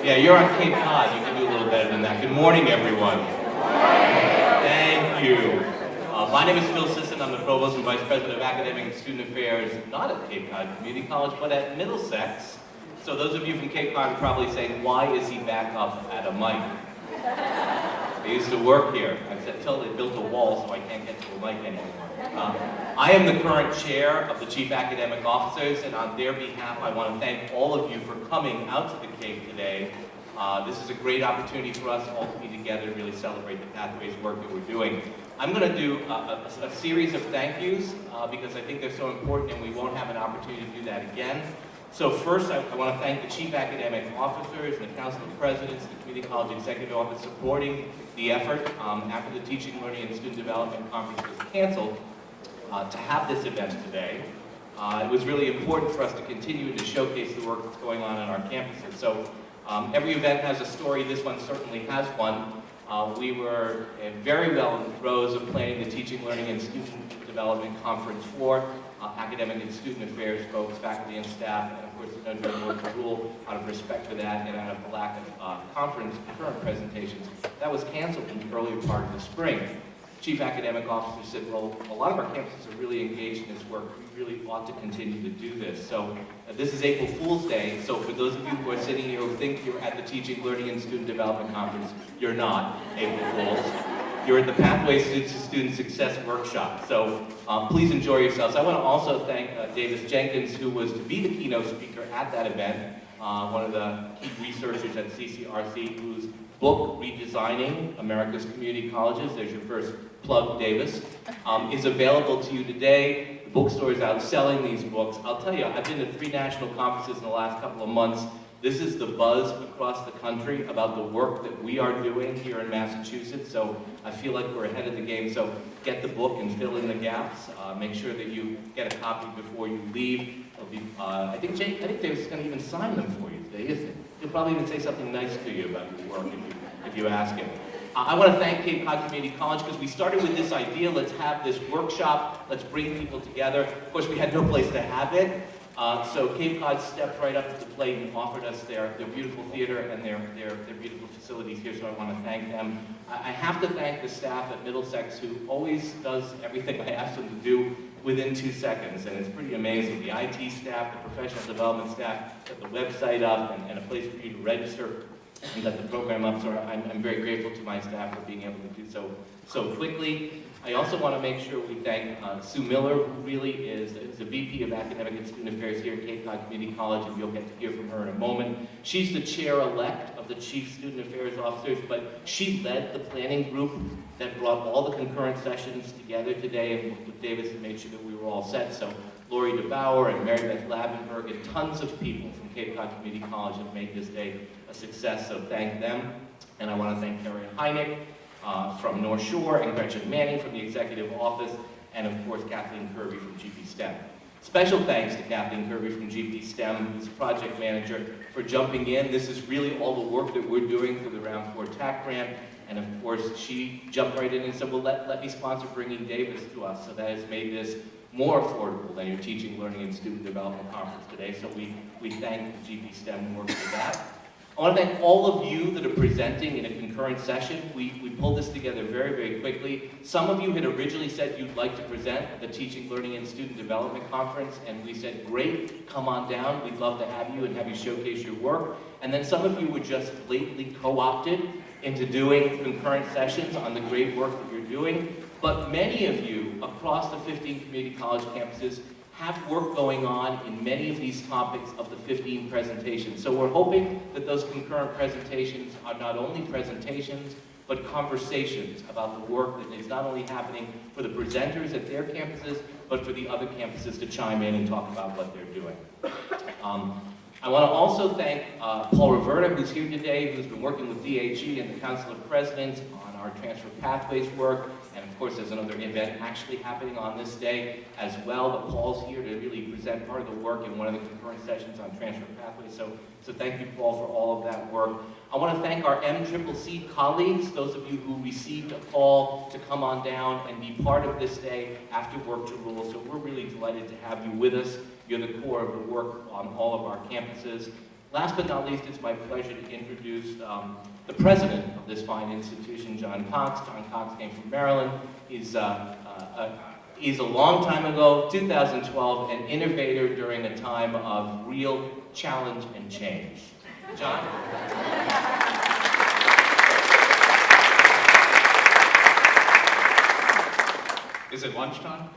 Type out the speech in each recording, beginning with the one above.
Yeah, you're on Cape Cod. You can do a little better than that. Good morning, everyone. Thank you. My name is Phil Sisson. I'm the Provost and Vice President of Academic and Student Affairs, not at Cape Cod Community College, but at Middlesex. So those of you from Cape Cod are probably saying, why is he back up at a mic? I used to work here until they built a wall, so I can't get to a mic anymore. I am the current chair of the Chief Academic Officers, and on their behalf, I want to thank all of you for coming out to the Cape today. This is a great opportunity for us all to be together and really celebrate the Pathways work that we're doing. I'm going to do a series of thank yous because I think they're so important and we won't have an opportunity to do that again. So first, I want to thank the Chief Academic Officers and the Council of Presidents, the Community College Executive Office supporting the effort after the Teaching, Learning, and Student Development Conference was canceled to have this event today. It was really important for us to continue to showcase the work that's going on our campuses. So every event has a story. This one certainly has one. We were very well in the throes of planning the Teaching, Learning, and Student Development Conference for academic and student affairs folks, faculty and staff, and of course the no work rule out of respect for that and out of the lack of conference current presentations. That was canceled in the earlier part of the spring. Chief Academic Officer said, well, a lot of our campuses are really engaged in this work. We really ought to continue to do this. So this is April Fool's Day. So for those of you who are sitting here who think you're at the Teaching, Learning, and Student Development Conference, you're not April Fools. You're at the Pathways to Student Success Workshop. So please enjoy yourselves. I want to also thank Davis Jenkins, who was to be the keynote speaker at that event, one of the key researchers at CCRC, whose book, Redesigning America's Community Colleges, there's your first plug, Davis, is available to you today. The bookstore is out selling these books. I'll tell you, I've been to 3 national conferences in the last couple of months. This is the buzz across the country about the work that we are doing here in Massachusetts, so I feel like we're ahead of the game. So get the book and fill in the gaps. Make sure that you get a copy before you leave. I think Davis is going to even sign them for you today, isn't it? He'll probably even say something nice to you about your work if you ask him. I want to thank Cape Cod Community College because we started with this idea, let's have this workshop, let's bring people together. Of course, we had no place to have it, so Cape Cod stepped right up to the plate and offered us their beautiful theater and their beautiful facilities here, so I want to thank them. I have to thank the staff at Middlesex who always does everything I ask them to do within 2 seconds, and it's pretty amazing. The IT staff, the professional development staff, got the website up and a place for you to register and got the program up, so I'm very grateful to my staff for being able to do so quickly. I also want to make sure we thank Sue Miller, who really is the VP of Academic and Student Affairs here at Cape Cod Community College, and you'll get to hear from her in a moment. She's the chair-elect of the Chief Student Affairs Officers, but she led the planning group that brought all the concurrent sessions together today and worked with Davis and made sure that we were all set. So Lori DeBauer and Mary Beth Lavenberg and tons of people from Cape Cod Community College have made this day a success, so thank them. And I want to thank Karen Heineck from North Shore and Gretchen Manning from the Executive Office, and of course Kathleen Kirby from GP STEM. Special thanks to Kathleen Kirby from GP STEM, who's project manager, for jumping in. This is really all the work that we're doing through the Round 4 TAC grant, and of course she jumped right in and said, well, let me sponsor bringing Davis to us, so that has made this more affordable than your Teaching, Learning, and Student Development Conference today, so we thank the GP STEM work for that. I want to thank all of you that are presenting in a concurrent session. We pulled this together very, very quickly. Some of you had originally said you'd like to present at the Teaching, Learning, and Student Development Conference, and we said, great, come on down. We'd love to have you and have you showcase your work. And then some of you were just blatantly co-opted into doing concurrent sessions on the great work that you're doing. But many of you across the 15 community college campuses have work going on in many of these topics of the 15 presentations. So we're hoping that those concurrent presentations are not only presentations, but conversations about the work that is not only happening for the presenters at their campuses, but for the other campuses to chime in and talk about what they're doing. I want to also thank Paul Roberta, who's here today, who's been working with DHE and the Council of Presidents on our transfer pathways work. And of course, there's another event actually happening on this day as well, but Paul's here to really present part of the work in one of the concurrent sessions on transfer pathways. So thank you, Paul, for all of that work. I want to thank our MCCC colleagues, those of you who received a call to come on down and be part of this day after work to rule. So we're really delighted to have you with us. You're the core of the work on all of our campuses. Last but not least, it's my pleasure to introduce the president of this fine institution, John Cox. John Cox came from Maryland. He's a long time ago, 2012, an innovator during a time of real challenge and change. John? Is it lunchtime?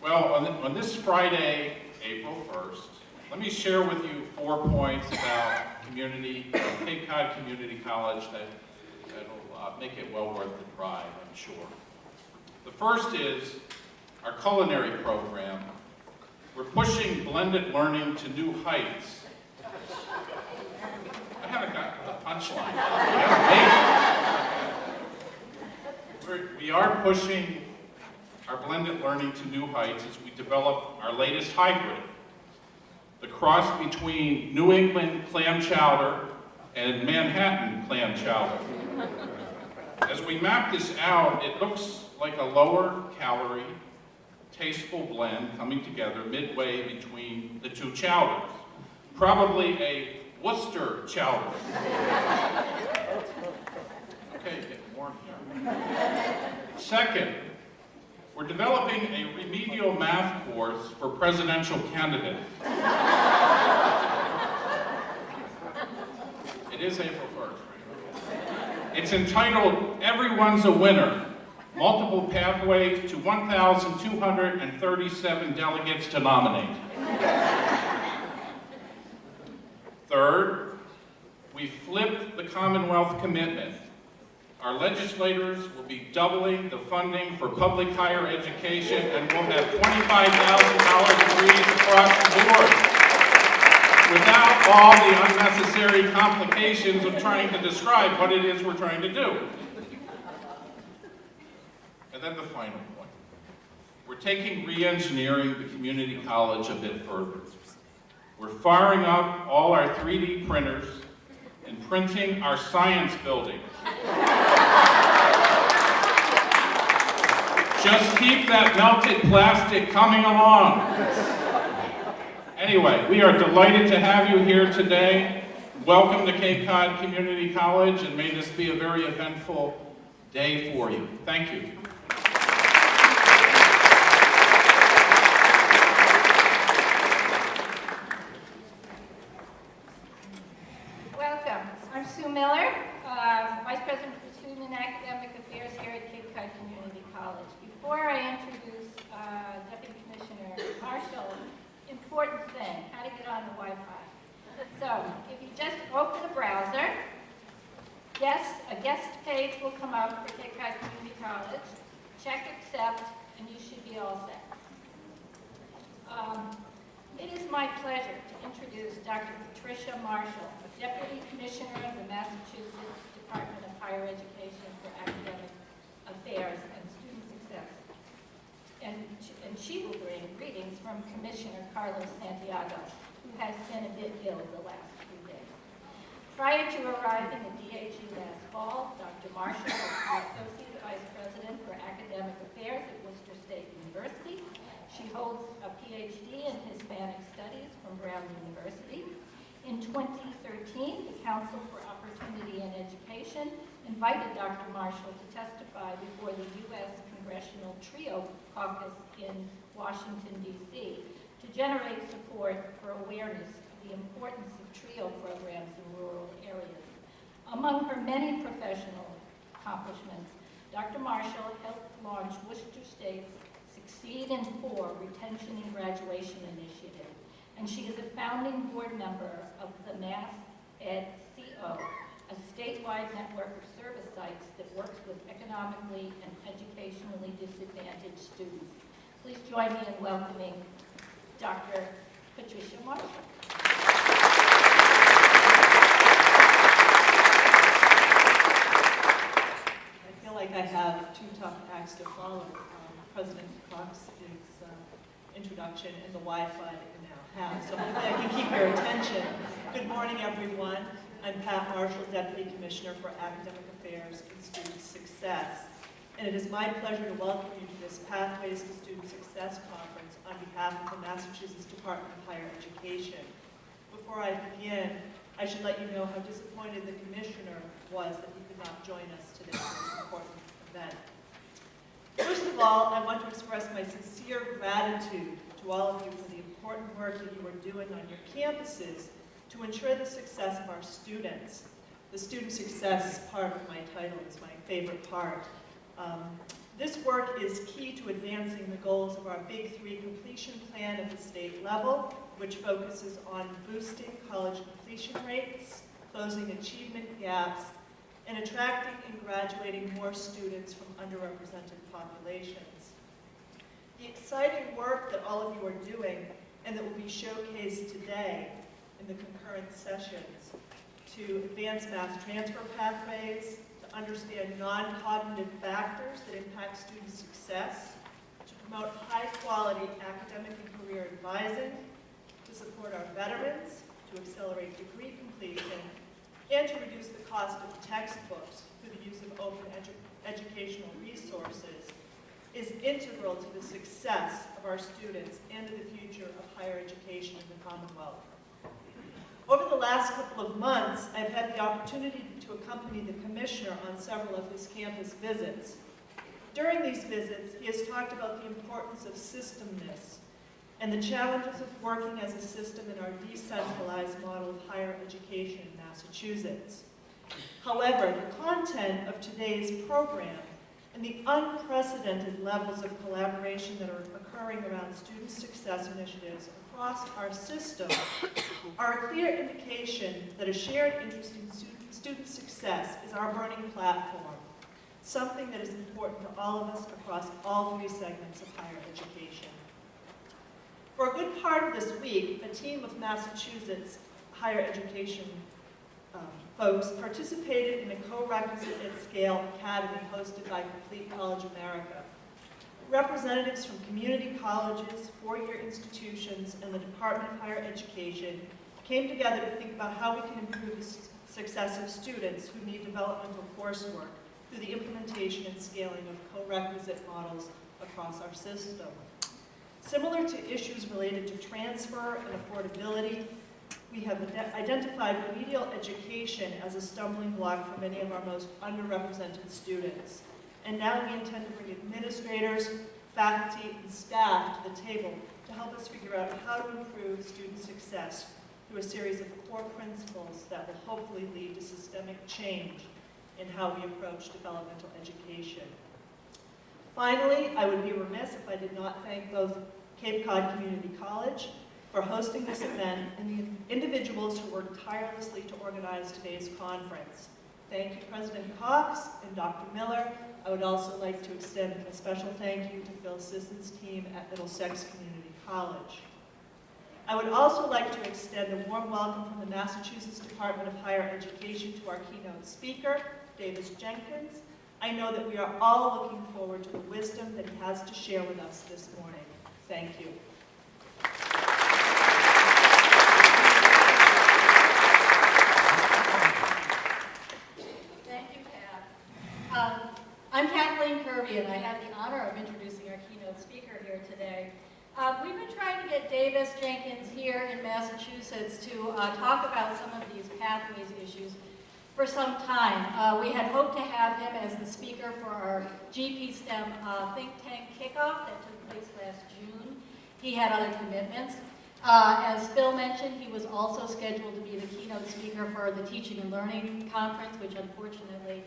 Well, on this Friday, April 1st, let me share with you 4 points about Cape Cod Community College that'll make it well worth the drive, I'm sure. The first is our culinary program. We're pushing blended learning to new heights. I haven't gotten the punchline. We are pushing our blended learning to new heights as we develop our latest hybrid, the cross between New England clam chowder and Manhattan clam chowder. As we map this out, it looks like a lower calorie, tasteful blend coming together midway between the two chowders. Probably a Worcester chowder. Okay, getting warm here. Second, we're developing a remedial math course for presidential candidates. It is April 1st, right? It's entitled Everyone's a Winner. Multiple pathways to 1,237 delegates to nominate. Third, we flipped the Commonwealth commitment. Our legislators will be doubling the funding for public higher education and will have $25,000 degrees across the board without all the unnecessary complications of trying to describe what it is we're trying to do. And then the final point. We're taking re-engineering the community college a bit further. We're firing up all our 3D printers and printing our science building. Just keep that melted plastic coming along. Anyway, we are delighted to have you here today. Welcome to Cape Cod Community College, and may this be a very eventful day for you. Thank you. Welcome. I'm Sue Miller, Vice President for Student and Academic Affairs here at Cape Cod Community College. Before I introduce Deputy Commissioner Marshall, important thing, how to get on the Wi-Fi. So, if you just open the browser, a guest page will come up for Cape Cod Community College. Check accept, and you should be all set. It is my pleasure to introduce Dr. Patricia Marshall, Deputy Commissioner of the Massachusetts Department of Higher Education for Academic Affairs and Student Success. And she will bring greetings from Commissioner Carlos Santiago, who has been a bit ill the last few days. Prior to arriving at DHE last fall, Dr. Marshall was the Associate Vice President for Academic Affairs at Worcester State University. She holds a PhD in Hispanic Studies from Brown University. In 2013, the Council for Opportunity in Education invited Dr. Marshall to testify before the U.S. Congressional Trio Caucus in Washington, D.C. to generate support for awareness of the importance of TRIO programs in rural areas. Among her many professional accomplishments, Dr. Marshall helped launch Worcester State's Succeed in 4 Retention and Graduation Initiative, and she is a founding board member of the Mass Ed CO, a statewide network of service sites that works with economically and educationally disadvantaged students. Please join me in welcoming Dr. Patricia Marshall. I feel like I have 2 tough acts to follow. President Cox's introduction and the Wi-Fi that you now have. So hopefully I can keep your attention. Good morning, everyone. I'm Pat Marshall, Deputy Commissioner for Academic Affairs and Student Success. and it is my pleasure to welcome you to this Pathways to Student Success Conference on behalf of the Massachusetts Department of Higher Education. Before I begin, I should let you know how disappointed the Commissioner was that he could not join us today for this important event. First of all, I want to express my sincere gratitude to all of you for the important work that you are doing on your campuses to ensure the success of our students. The student success part of my title is my favorite part. This work is key to advancing the goals of our Big Three completion plan at the state level, which focuses on boosting college completion rates, closing achievement gaps, and attracting and graduating more students from underrepresented populations. The exciting work that all of you are doing and that will be showcased today in the concurrent sessions to advance math transfer pathways, to understand non-cognitive factors that impact student success, to promote high-quality academic and career advising, to support our veterans, to accelerate degree completion, and to reduce the cost of textbooks through the use of open educational resources is integral to the success of our students and to the future of higher education in the Commonwealth. Over the last couple of months, I've had the opportunity to accompany the Commissioner on several of his campus visits. During these visits, he has talked about the importance of systemness and the challenges of working as a system in our decentralized model of higher education in Massachusetts. However, the content of today's program and the unprecedented levels of collaboration that are occurring around student success initiatives across our system are a clear indication that a shared interest in student success is our burning platform, something that is important to all of us across all three segments of higher education. For a good part of this week, a team of Massachusetts higher education folks participated in a co-requisite at scale academy hosted by Complete College America. Representatives from community colleges, four-year institutions, and the Department of Higher Education came together to think about how we can improve the success of students who need developmental coursework through the implementation and scaling of co-requisite models across our system. Similar to issues related to transfer and affordability, we have identified remedial education as a stumbling block for many of our most underrepresented students. And now we intend to bring administrators, faculty, and staff to the table to help us figure out how to improve student success through a series of core principles that will hopefully lead to systemic change in how we approach developmental education. Finally, I would be remiss if I did not thank both Cape Cod Community College for hosting this event and the individuals who worked tirelessly to organize today's conference. Thank you, President Cox and Dr. Miller. I would also like to extend a special thank you to Phil Sisson's team at Middlesex Community College. I would also like to extend a warm welcome from the Massachusetts Department of Higher Education to our keynote speaker, Davis Jenkins. I know that we are all looking forward to the wisdom that he has to share with us this morning. Thank you. Thank you, Pat. I'm Kathleen Kirby, and I have the honor of introducing our keynote speaker here today. We've been trying to get Davis Jenkins here in Massachusetts to talk about some of these pathways issues for some time. We had hoped to have him as the speaker for our GP STEM think tank kickoff that took place last June. He had other commitments. As Phil mentioned, he was also scheduled to be the keynote speaker for the Teaching and Learning Conference, which unfortunately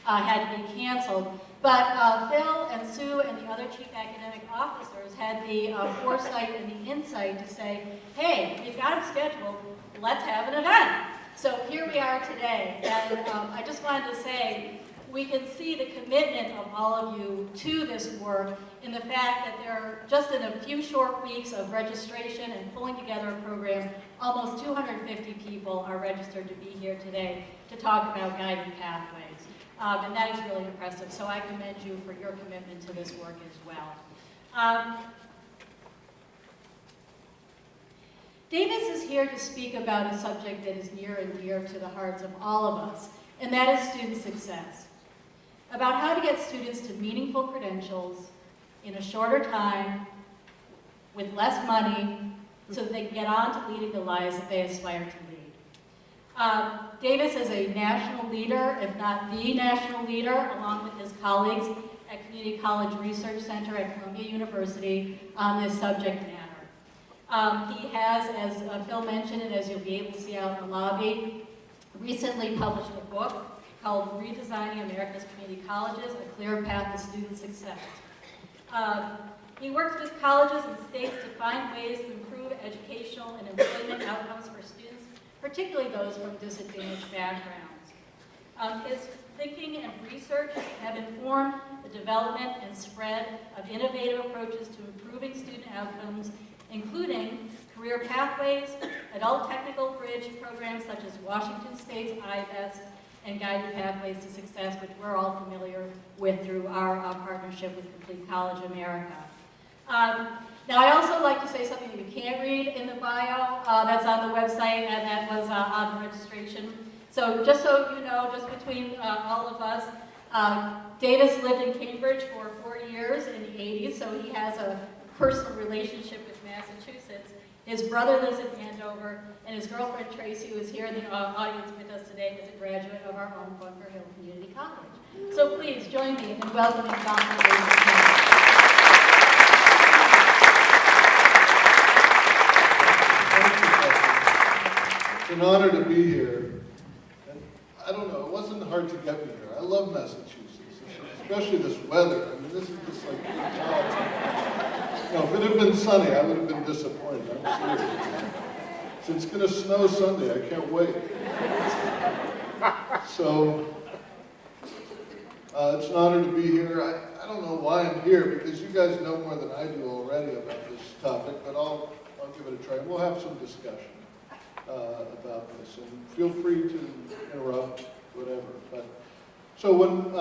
had to be canceled. But Phil and Sue and the other chief academic officers had the foresight and the insight to say, hey, we've got him scheduled, let's have an event. So here we are today, and I just wanted to say, we can see the commitment of all of you to this work in the fact that there are, just in a few short weeks of registration and pulling together a program, almost 250 people are registered to be here today to talk about guided pathways. And that is really impressive, so I commend you for your commitment to this work as well. Davis is here to speak about a subject that is near and dear to the hearts of all of us, and that is student success. about how to get students to meaningful credentials in a shorter time, with less money, so that they can get on to leading the lives that they aspire to lead. Davis is a national leader, if not the national leader, along with his colleagues at Community College Research Center at Columbia University on this subject matter. He has, as Phil mentioned, and as you'll be able to see out in the lobby, recently published a book called Redesigning America's Community Colleges, A Clear Path to Student Success. He works with colleges and states to find ways to improve educational and employment outcomes for students, particularly those from disadvantaged backgrounds. His thinking and research have informed the development and spread of innovative approaches to improving student outcomes, including career pathways, adult technical bridge programs such as Washington State's IBEST, and guided pathways to success, which we're all familiar with through our partnership with Complete College America. Now, I also like to say something that you can't read in the bio. That's on the website, and that was on the registration. So just so you know, just between all of us, Davis lived in Cambridge for 4 years in the 80s, so he has a personal relationship with Massachusetts. His brother lives in Andover, and his girlfriend Tracy, who is here in the audience with us today, is a graduate of our own Bunker Hill Community College. So please join me in welcoming Dr. Davis. It's an honor to be here. And I don't know, it wasn't hard to get me here. I love Massachusetts, especially this weather. I mean, this is just like good time. You know, if it had been sunny, I would have been disappointed. I'm serious. So it's going to snow Sunday. I can't wait. So it's an honor to be here. I don't know why I'm here, because you guys know more than I do already about this topic, but I'll give it a try. We'll have some discussion about this, and feel free to interrupt, whatever. But so when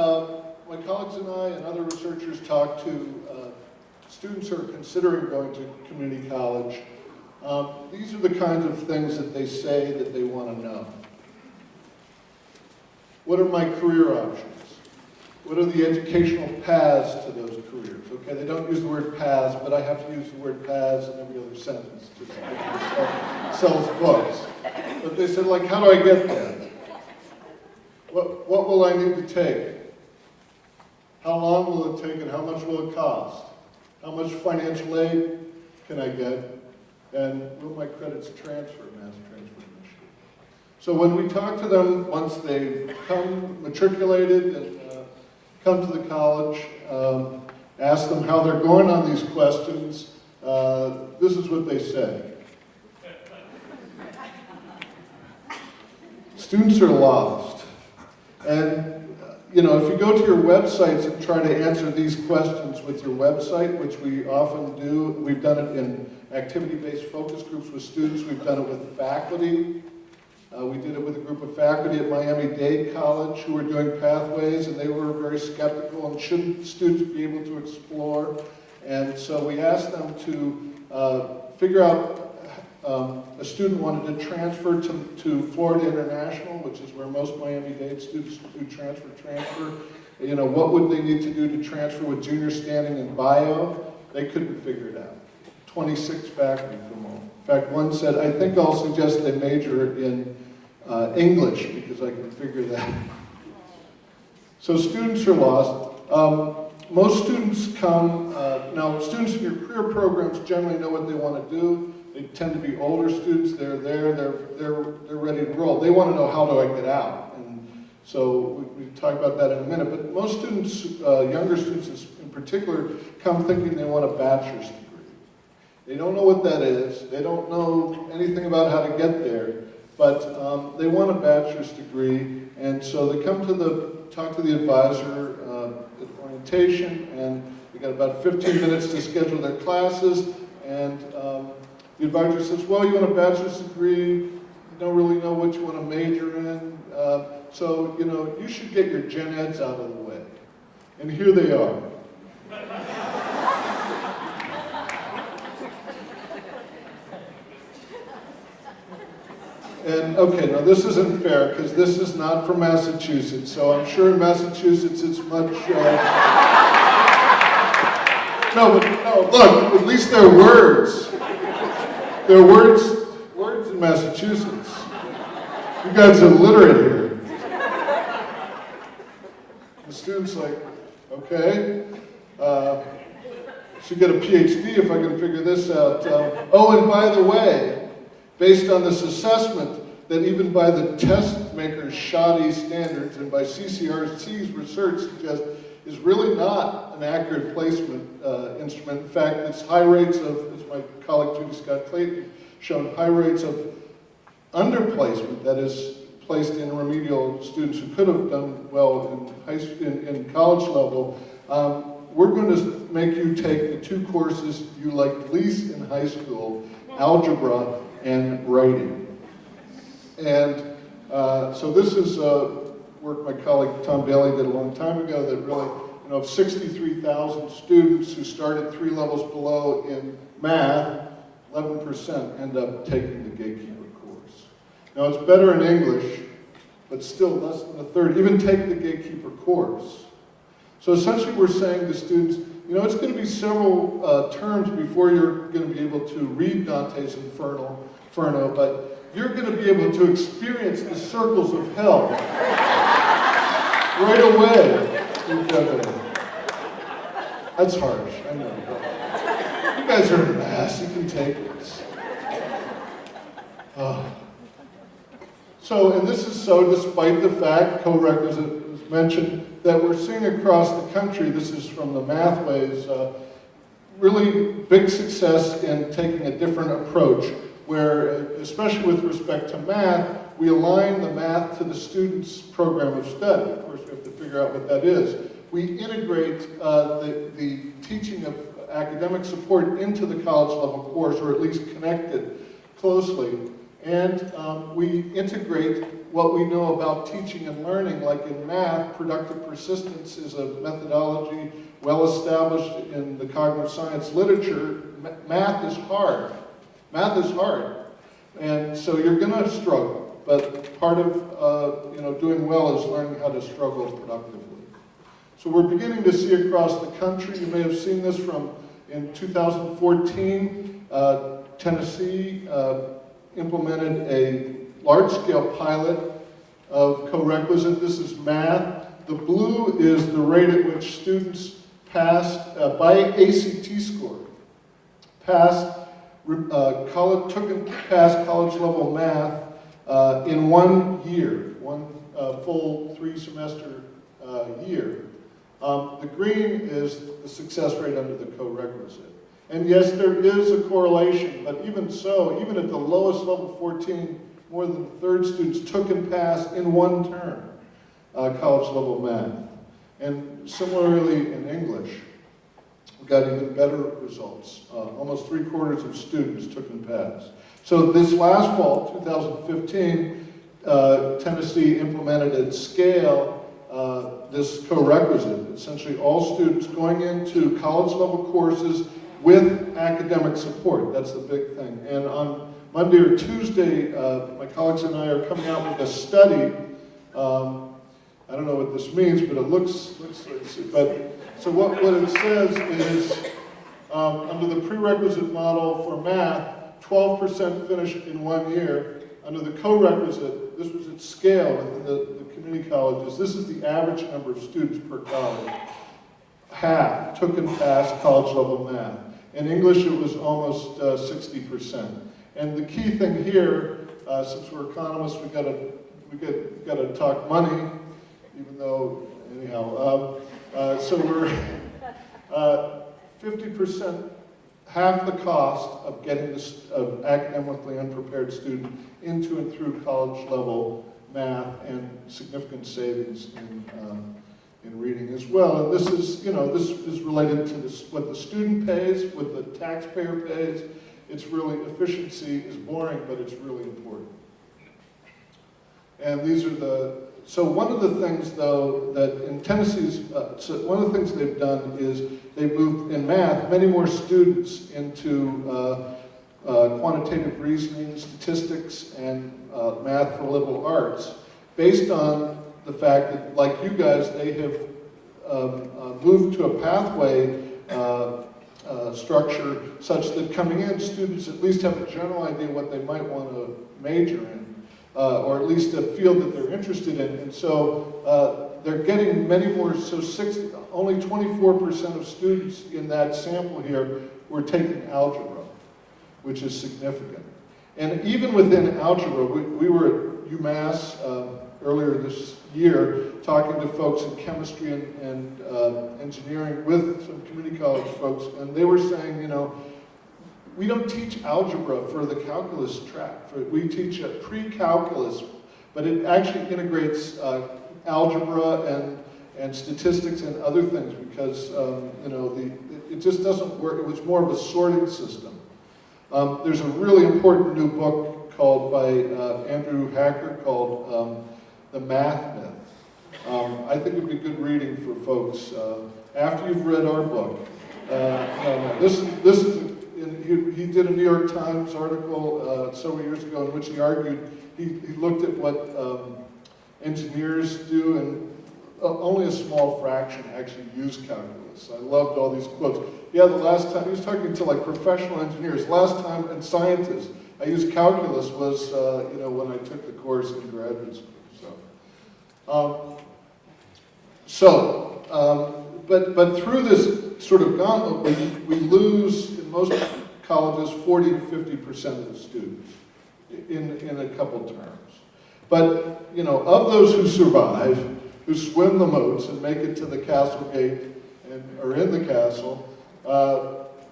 my colleagues and I and other researchers talk to students who are considering going to community college, these are the kinds of things that they say that they want to know. What are my career options? What are the educational paths to those careers? Okay, they don't use the word paths, but I have to use the word paths in every other sentence just because sells books. But they said, like, how do I get there? What will I need to take? How long will it take, and how much will it cost? How much financial aid can I get? And will my credits transfer, mass transfer initiative? So when we talk to them, once they come matriculated and come to the college, ask them how they're going on these questions, this is what they say. Students are lost. And you know, if you go to your websites and try to answer these questions with your website, which we often do, we've done it in activity-based focus groups with students, we've done it with faculty. We did it with a group of faculty at Miami-Dade College who were doing pathways, and they were very skeptical, and shouldn't students be able to explore? And so we asked them to figure out, a student wanted to transfer to Florida International, which is where most Miami-Dade students who transfer. You know, what would they need to do to transfer with junior standing in bio? They couldn't figure it out. 26 faculty from all. In fact, one said, I think I'll suggest they major in English because I can figure that. So students are lost. Most students come, now students in your career programs generally know what they want to do. They tend to be older students, they're there, they're ready to roll. They want to know, how do I get out? And so we talk about that in a minute, but most students, younger students in particular, come thinking they want a bachelor's degree. They don't know what that is, they don't know anything about how to get there, but they want a bachelor's degree, and so they come to talk to the advisor at orientation, and they got about 15 minutes to schedule their classes, and the advisor says, well, you want a bachelor's degree, you don't really know what you want to major in, so, you know, you should get your gen eds out of the way. And here they are. And okay, now this isn't fair because this is not from Massachusetts, so I'm sure in Massachusetts it's much. No, but no, look, at least they're words. They're words in Massachusetts. You guys are literate here. The student's like, okay, should get a PhD if I can figure this out. Oh, and by the way, based on this assessment, that even by the test maker's shoddy standards and by CCRC's research suggests is really not an accurate placement instrument. In fact, it's high rates of, as my colleague Judy Scott Clayton shown, high rates of underplacement, that is, placed in remedial students who could have done well in college level. We're going to make you take the two courses you liked least in high school, algebra and writing. And so this is work my colleague Tom Bailey did a long time ago that really, you know, of 63,000 students who started 3 levels below in math, 11% end up taking the gatekeeper course. Now it's better in English, but still less than a third even take the gatekeeper course. So essentially we're saying to students, you know, it's going to be several terms before you're going to be able to read Dante's Inferno, but you're going to be able to experience the circles of hell right away. That's harsh, I know. You guys are in mass, you can take this. So, and this is so despite the fact, co-requisite was mentioned, that we're seeing across the country, this is from the Mathways, really big success in taking a different approach, where, especially with respect to math, we align the math to the student's program of study. Of course, we have to figure out what that is. We integrate the teaching of academic support into the college level course, or at least connect it closely. And we integrate what we know about teaching and learning, like in math, productive persistence is a methodology well established in the cognitive science literature. Math is hard. Math is hard, and so you're going to struggle, but part of you know, doing well is learning how to struggle productively. So we're beginning to see across the country, you may have seen this from in 2014, Tennessee implemented a large-scale pilot of co-requisite. This is math. The blue is the rate at which students passed by ACT score, took and passed college level math in 1 year, one full 3-semester year. The green is the success rate under the co-requisite. And yes, there is a correlation, but even so, even at the lowest level 14, more than a third students took and passed in 1 term college level math. And similarly in English, we got even better results. Almost 3/4 of students took and passed. So this last fall, 2015, Tennessee implemented at scale this co-requisite. Essentially all students going into college level courses with academic support. That's the big thing. And on Monday or Tuesday, my colleagues and I are coming out with a study. I don't know what this means, but it looks so what it says is, under the prerequisite model for math, 12% finished in 1 year. Under the co-requisite, this was at scale within the community colleges. This is the average number of students per college. Half took and passed college level math. In English, it was almost 60%. And the key thing here, since we're economists, we gotta talk money, even though anyhow. So we're 50%, half the cost of getting this academically unprepared student into and through college level math, and significant savings in reading as well. And this is, you know, this is related to what the student pays, what the taxpayer pays. It's really, efficiency is boring, but it's really important. And these are so one of the things though that in Tennessee's, so one of the things they've done is they've moved in math many more students into quantitative reasoning, statistics, and math for liberal arts, based on the fact that, like you guys, they have moved to a pathway structure such that coming in, students at least have a general idea what they might want to major in, or at least a field that they're interested in. And so they're getting many more, so only 24% of students in that sample here were taking algebra, which is significant. And even within algebra, we were at UMass earlier this year talking to folks in chemistry and engineering with some community college folks, and they were saying, you know, we don't teach algebra for the calculus track. We teach a pre-calculus, but it actually integrates algebra and statistics and other things because, you know, it just doesn't work. It was more of a sorting system. There's a really important new book called by Andrew Hacker called The Math Myth. I think it would be good reading for folks after you've read our book. This is he did a New York Times article several years ago in which he argued, he looked at what engineers do, and only a small fraction actually use calculus. I loved all these quotes. Yeah, the last time, he was talking to like professional engineers, last time, and scientists, I used calculus was, you know, when I took the course in graduate school, but through this sort of gauntlet, we lose, in most colleges, 40 to 50% of the students in a couple terms. But, you know, of those who survive, who swim the moats and make it to the castle gate and are in the castle,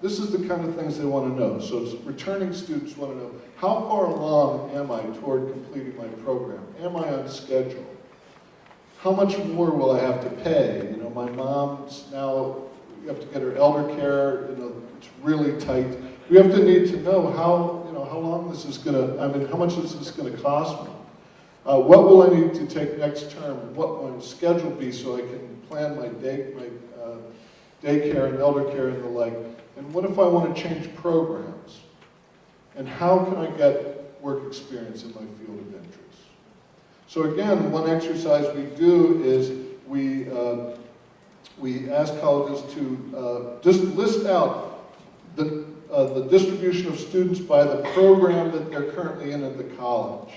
this is the kind of things they want to know. So returning students want to know, how far along am I toward completing my program? Am I on schedule? How much more will I have to pay? You know, my mom's now, you have to get her elder care, you know, it's really tight. We have to need to know how, you know, how long this is going to, I mean, how much is this going to cost me? What will I need to take next term? What will my schedule be so I can plan my daycare and elder care and the like? And what if I want to change programs? And how can I get work experience in my field of interest? So again, one exercise we do is we ask colleges to just list out the distribution of students by the program that they're currently in at the college.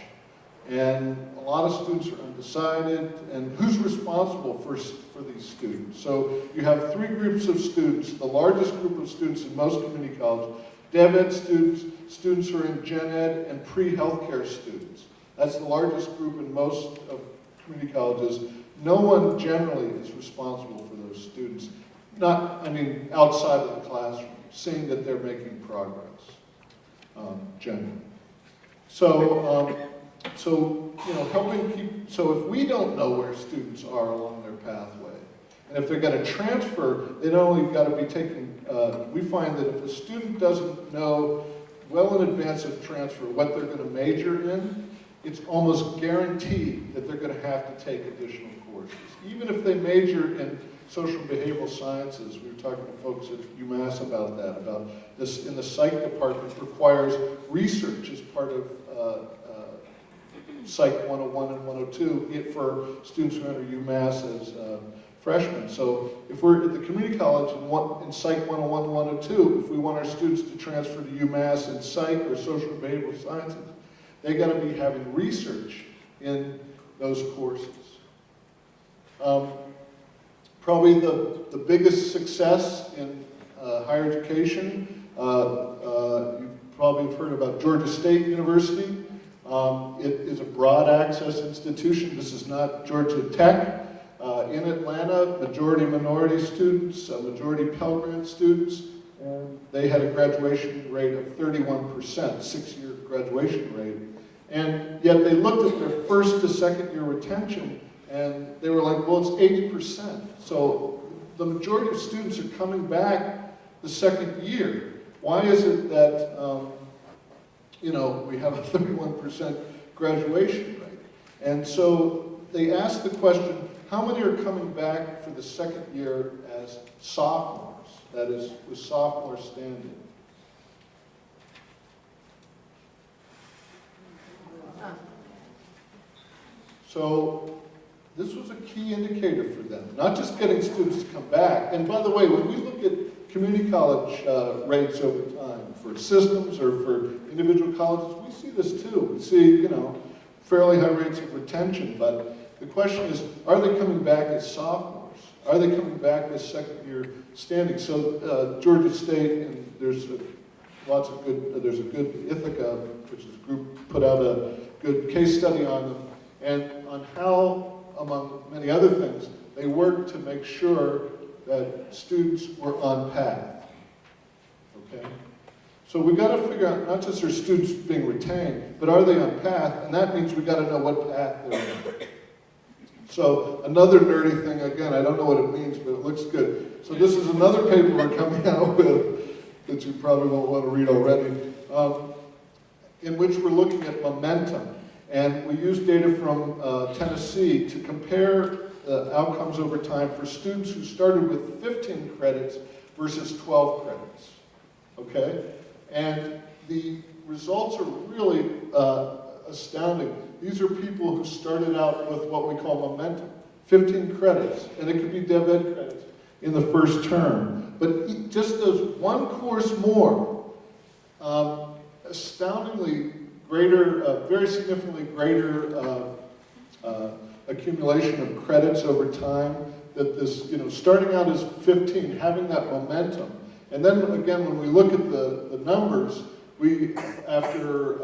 And a lot of students are undecided, and who's responsible for these students? So you have three groups of students. The largest group of students in most community colleges, Dev Ed students, students who are in Gen Ed, and pre-healthcare students. That's the largest group in most of community colleges. No one generally is responsible for those students. Not, I mean, outside of the classroom, seeing that they're making progress, generally. So, you know, helping keep, so if we don't know where students are along their pathway, and if they're going to transfer, they not only got to be taking, we find that if a student doesn't know well in advance of transfer what they're going to major in, it's almost guaranteed that they're going to have to take additional courses. Even if they major in social and behavioral sciences, we were talking to folks at UMass about that, about this in the psych department requires research as part of Psych 101 and 102 for students who enter UMass as freshmen. So if we're at the community college in Psych 101 and 102, if we want our students to transfer to UMass in Psych or social and behavioral sciences, they got to be having research in those courses. Probably the biggest success in higher education, you probably have heard about Georgia State University. It is a broad access institution. This is not Georgia Tech. In Atlanta, majority minority students, majority Pell Grant students, and they had a graduation rate of 31%, 6-year graduation rate. And yet they looked at their first to second year retention and they were like, well, it's 80%. So the majority of students are coming back the second year. Why is it that, you know, we have a 31% graduation rate? And so they asked the question, how many are coming back for the second year as sophomores? That is, with sophomore standing. So this was a key indicator for them, not just getting students to come back. And by the way, when we look at community college rates over time for systems or for individual colleges, we see this too. We see, you know, fairly high rates of retention, but the question is, are they coming back as sophomores? Are they coming back as second-year standing? So Georgia State, and there's a good Ithaca, which is a group, put out a good case study on them, and on how, among many other things, they worked to make sure that students were on path, okay? So we got to figure out, not just are students being retained, but are they on path, and that means we got to know what path they're on. So another nerdy thing, again, I don't know what it means, but it looks good. So this is another paper we're coming out with that you probably won't want to read already, in which we're looking at momentum. And we use data from Tennessee to compare outcomes over time for students who started with 15 credits versus 12 credits, okay? And the results are really astounding. These are people who started out with what we call momentum, 15 credits, and it could be Dev Ed credits in the first term. But just those one course more, astoundingly greater, very significantly greater accumulation of credits over time, that this, you know, starting out as 15, having that momentum. And then again, when we look at the numbers, we, after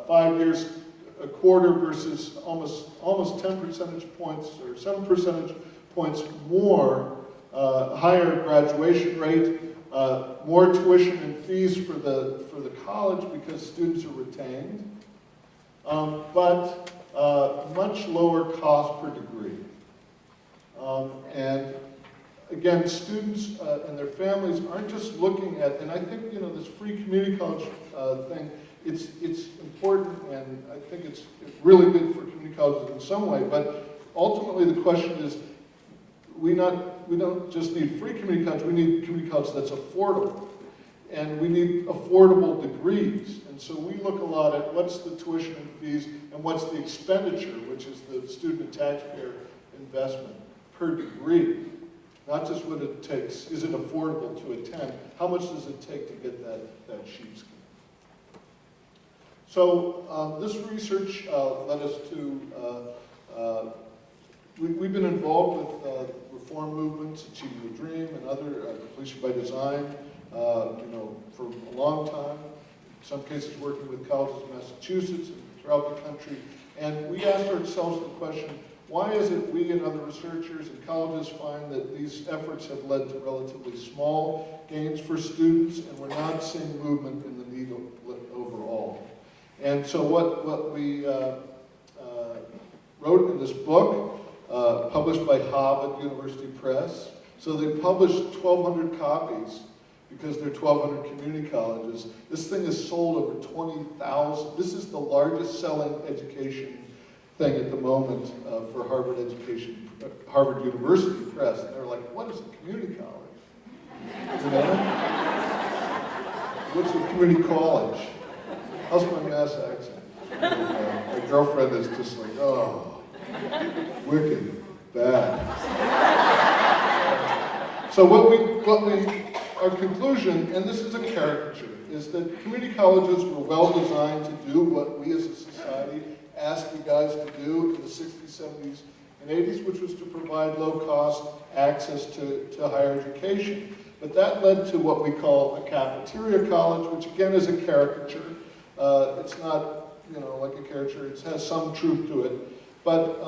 5 years, a quarter versus almost 10 percentage points or 7 percentage points more, higher graduation rate, more tuition and fees for the college because students are retained, but much lower cost per degree. And again, students and their families aren't just looking at, and I think, you know, this free community college thing, it's important, and I think it's really good for community colleges in some way, but ultimately the question is, we don't just need free community college, we need community college that's affordable. And we need affordable degrees. And so we look a lot at what's the tuition and fees and what's the expenditure, which is the student and taxpayer investment per degree. Not just what it takes, is it affordable to attend? How much does it take to get that sheepskin? So this research led us to, we've been involved with reform movements, Achieving the Dream, and other completion by design, you know, for a long time. In some cases working with colleges in Massachusetts and throughout the country. And we asked ourselves the question, why is it we and other researchers and colleges find that these efforts have led to relatively small gains for students, and we're not seeing movement in the need overall? And so what we wrote in this book, published by Harvard University Press. So they published 1,200 copies because they're 1,200 community colleges. This thing has sold over 20,000. This is the largest selling education thing at the moment for Harvard University Press. And they're like, what is a community college? You know? What's a community college? How's my Mass accent? My girlfriend is just like, oh, wicked, bad. So our conclusion, and this is a caricature, is that community colleges were well designed to do what we as a society asked you guys to do in the 60s, 70s, and 80s, which was to provide low-cost access to higher education. But that led to what we call a cafeteria college, which again is a caricature. It's not, you know, like a caricature. It has some truth to it. But,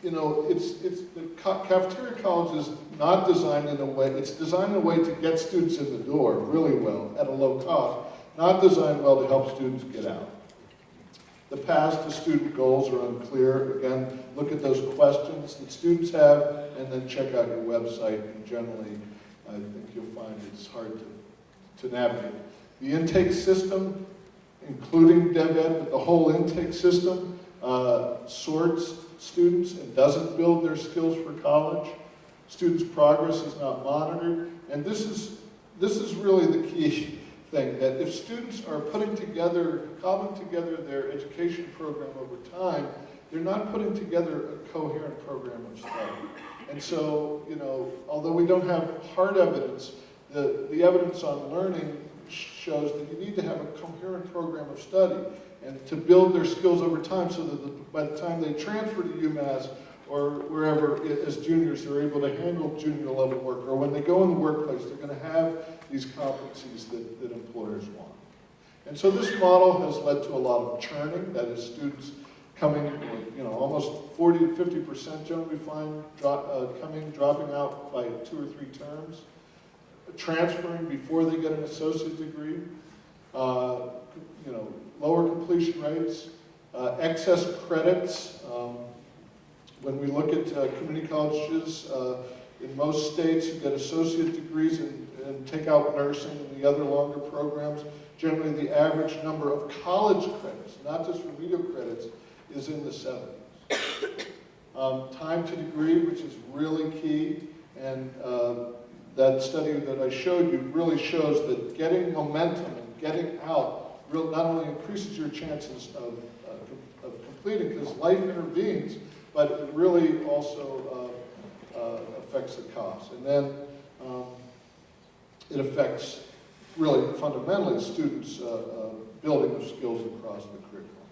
you know, the cafeteria college is not designed in a way, it's designed in a way to get students in the door really well at a low cost, not designed well to help students get out. The paths to student goals are unclear. Again, look at those questions that students have and then check out your website, and generally I think you'll find it's hard to navigate. The intake system, including Dev Ed, but the whole intake system sorts students and doesn't build their skills for college. Students' progress is not monitored, and this is really the key thing, that if students are cobbling together their education program over time, they're not putting together a coherent program of study. And so, you know, although we don't have hard evidence, the evidence on learning shows that you need to have a coherent program of study and to build their skills over time so that by the time they transfer to UMass or wherever as juniors, they're able to handle junior level work, or when they go in the workplace, they're going to have these competencies that employers want. And so this model has led to a lot of churning, that is students coming, you know, almost 40 to 50% generally find dropping out by 2 or 3 terms, transferring before they get an associate degree, you know, lower completion rates, excess credits. When we look at community colleges, in most states you get associate degrees and take out nursing and the other longer programs. Generally the average number of college credits, not just remedial credits, is in the 70s. Time to degree, which is really key, and that study that I showed you really shows that getting momentum and getting out not only increases your chances of completing, because life intervenes, but it really also affects the cost. And then it affects, really fundamentally, students' building of skills across the curriculum.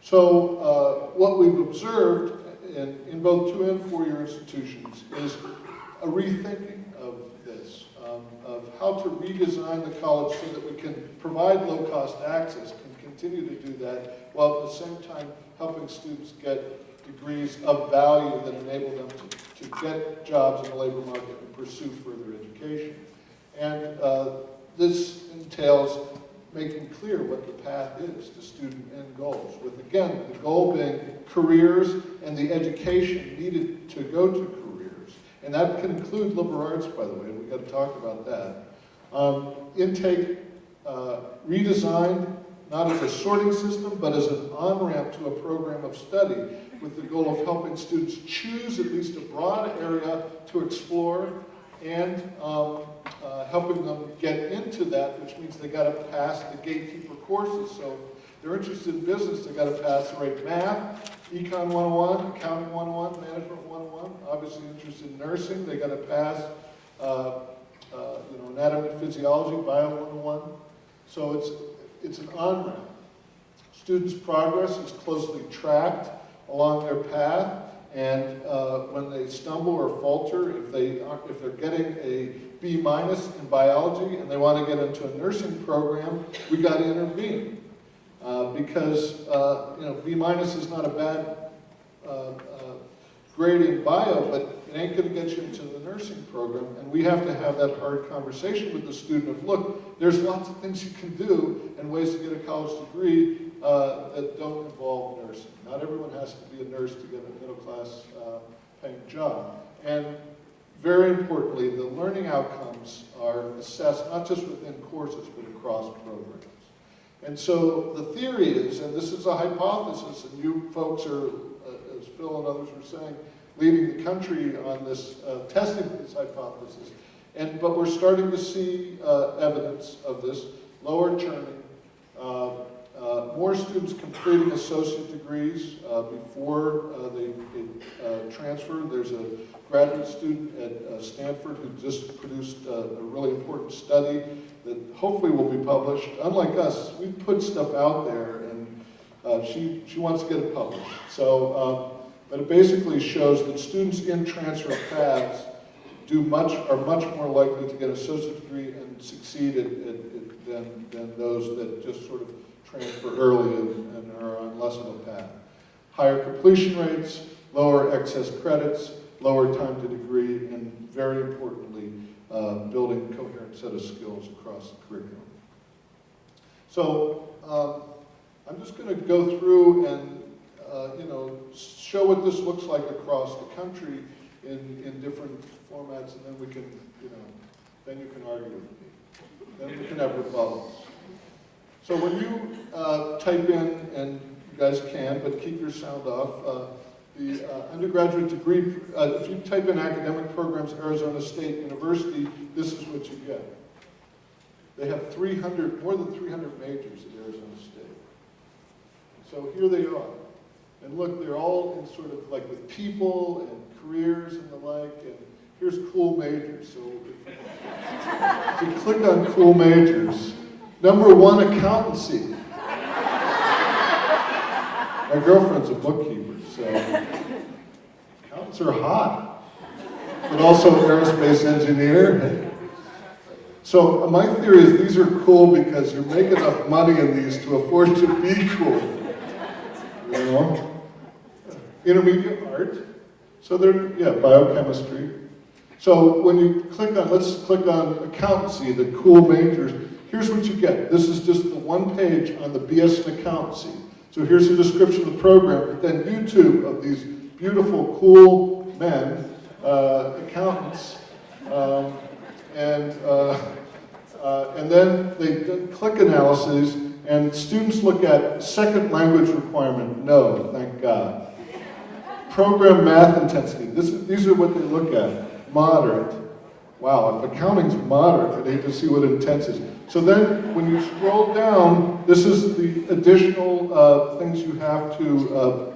So what we've observed in both 2- and 4-year institutions is a rethinking of this, of how to redesign the college so that we can provide low-cost access, can continue to do that, while at the same time helping students get degrees of value that enable them to get jobs in the labor market and pursue further education. And this entails making clear what the path is to student end goals, with, again, the goal being careers and the education needed to go to careers. And that can include liberal arts, by the way, we've got to talk about that. Intake redesigned, not as a sorting system, but as an on-ramp to a program of study, with the goal of helping students choose at least a broad area to explore and helping them get into that, which means they got to pass the gatekeeper courses. So if they're interested in business, they got to pass the right math, Econ 101, Accounting 101, Management 101. Obviously interested in nursing, they got to pass you know, Anatomy and Physiology, Bio 101. So it's an on-ramp. Students' progress is closely tracked along their path, and when they stumble or falter, if they're getting a B- in biology and they want to get into a nursing program, we got to intervene because you know, B- is not a bad grade in bio, but it ain't going to get you into the nursing program, and we have to have that hard conversation with the student of, look, there's lots of things you can do and ways to get a college degree that don't involve nursing. Not everyone has to be a nurse to get a middle-class paying job. And very importantly, the learning outcomes are assessed not just within courses, but across programs. And so the theory is, and this is a hypothesis, and you folks are, as Phil and others were saying, leading the country on this, testing this hypothesis. But we're starting to see evidence of this, lower churning, more students completing associate degrees before they transfer. There's a graduate student at Stanford who just produced a really important study that hopefully will be published. Unlike us, we put stuff out there, and she wants to get it published. So, but it basically shows that students in transfer paths are much more likely to get an associate degree and succeed than those that just sort of transfer early and are on less of a path. Higher completion rates, lower excess credits, lower time to degree, and very importantly, building a coherent set of skills across the curriculum. So I'm just going to go through and you know, show what this looks like across the country in different formats, and then we can, you know, then you can argue with me. Then we can have rebuttals. So when you type in, and you guys can, but keep your sound off, the undergraduate degree, if you type in academic programs, Arizona State University, this is what you get. They have more than 300 majors at Arizona State. So here they are. And look, they're all in sort of like with people and careers and the like, and here's cool majors. So if you click on cool majors, number 1, accountancy. My girlfriend's a bookkeeper, so accountants are hot, but also aerospace engineer. So my theory is these are cool because you make enough money in these to afford to be cool. You know? Intermediate art. So they're, yeah, biochemistry. So when you click on, let's click on accountancy, the cool majors, here's what you get. This is just the one page on the BS in accountancy. So here's a description of the program, but then YouTube of these beautiful, cool men, accountants, and then they do click analysis, and students look at second language requirement, no, thank God. Program math intensity, these are what they look at, moderate. Wow, if accounting's moderate, I'd hate to see what intense is. So then, when you scroll down, this is the additional things you have to,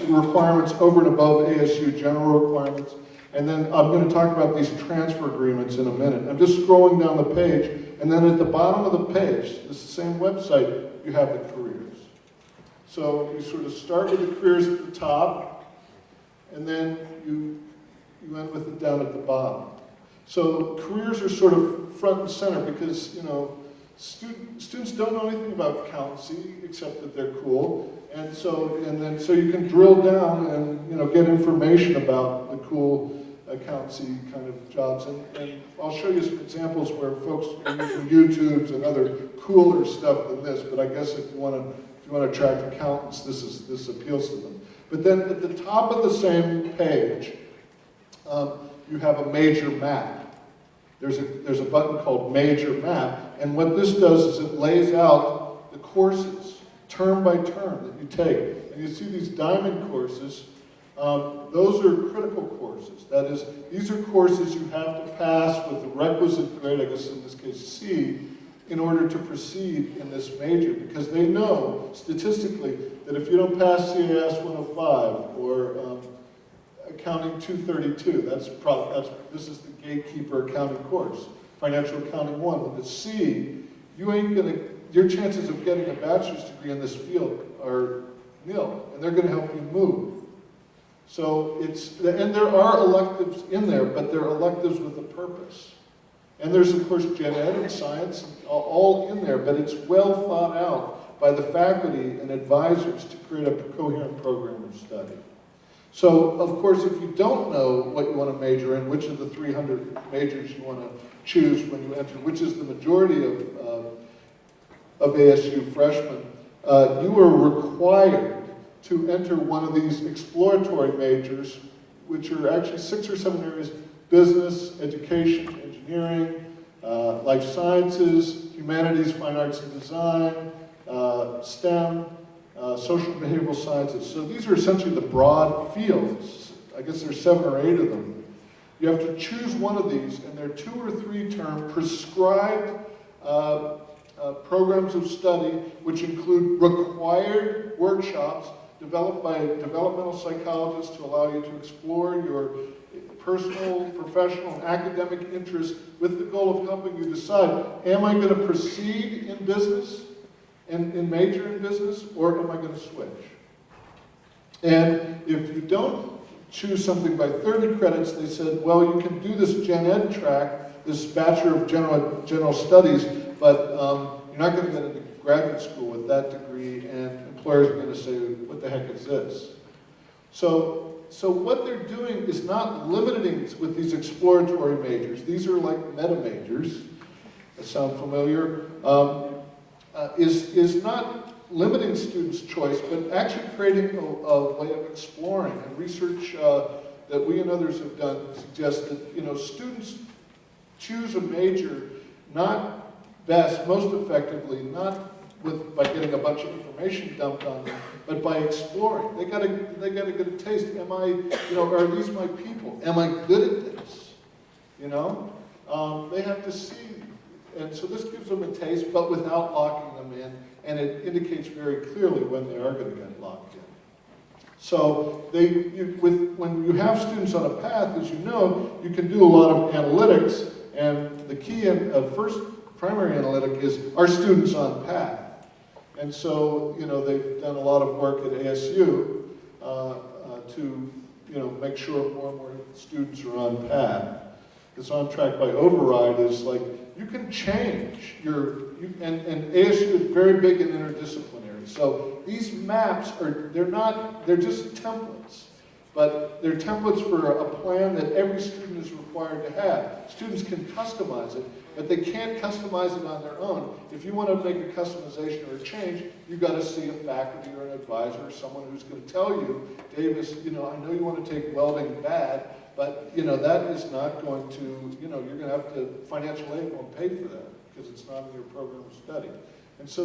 requirements over and above ASU general requirements. And then I'm going to talk about these transfer agreements in a minute. I'm just scrolling down the page, and then at the bottom of the page, this is the same website, you have the careers. So you sort of start with the careers at the top, and then you end with it down at the bottom. So careers are sort of front and center because, you know, students don't know anything about accountancy except that they're cool. And so you can drill down and, you know, get information about the cool accountancy kind of jobs. And I'll show you some examples where folks are using YouTubes and other cooler stuff than this, but I guess if you want to attract accountants, this appeals to them. But then at the top of the same page, you have a major map. There's a button called Major Map, and what this does is it lays out the courses, term by term, that you take. And you see these diamond courses, those are critical courses. That is, these are courses you have to pass with the requisite grade, I guess in this case C, in order to proceed in this major, because they know, statistically, that if you don't pass CAS 105 or Accounting 232, this is the gatekeeper accounting course. Financial Accounting 1, with the C, your chances of getting a bachelor's degree in this field are nil, and they're going to help you move. So and there are electives in there, but they're electives with a purpose. And there's, of course, gen ed and science all in there, but it's well thought out by the faculty and advisors to create a coherent program of study. So, of course, if you don't know what you want to major in, which of the 300 majors you want to choose when you enter, which is the majority of ASU freshmen, you are required to enter one of these exploratory majors, which are actually 6 or 7 areas: business, education, engineering, life sciences, humanities, fine arts and design, STEM, social and behavioral sciences. So these are essentially the broad fields. I guess there's 7 or 8 of them. You have to choose one of these, and they're 2 or 3 term prescribed programs of study, which include required workshops developed by developmental psychologists to allow you to explore your personal, professional, and academic interests with the goal of helping you decide, am I going to proceed in business and major in business, or am I going to switch? And if you don't choose something by 30 credits, they said, well, you can do this gen ed track, this Bachelor of General Studies, but you're not going to get into graduate school with that degree, and employers are going to say, what the heck is this? So what they're doing is not limiting with these exploratory majors. These are like meta majors, that sound familiar, is not limiting students' choice, but actually creating a way of exploring. And research that we and others have done suggests that students choose a major not best, most effectively, not by getting a bunch of information dumped on them, but by exploring. They gotta get a taste. Am I, are these my people? Am I good at this? They have to see. And so this gives them a taste, but without locking them in, and it indicates very clearly when they are going to get locked in. So when you have students on a path, as you know, you can do a lot of analytics, and the key first primary analytic is, are students on path? And so, they've done a lot of work at ASU to, make sure more and more students are on path. This on track by override is like, you can change and ASU is very big and interdisciplinary. So these maps they're just templates. But they're templates for a plan that every student is required to have. Students can customize it, but they can't customize it on their own. If you want to make a customization or a change, you've got to see a faculty or an advisor or someone who's going to tell you, Davis, I know you want to take welding bad, but that is not going to, you're going to have to, financial aid won't pay for that because it's not in your program of study. And so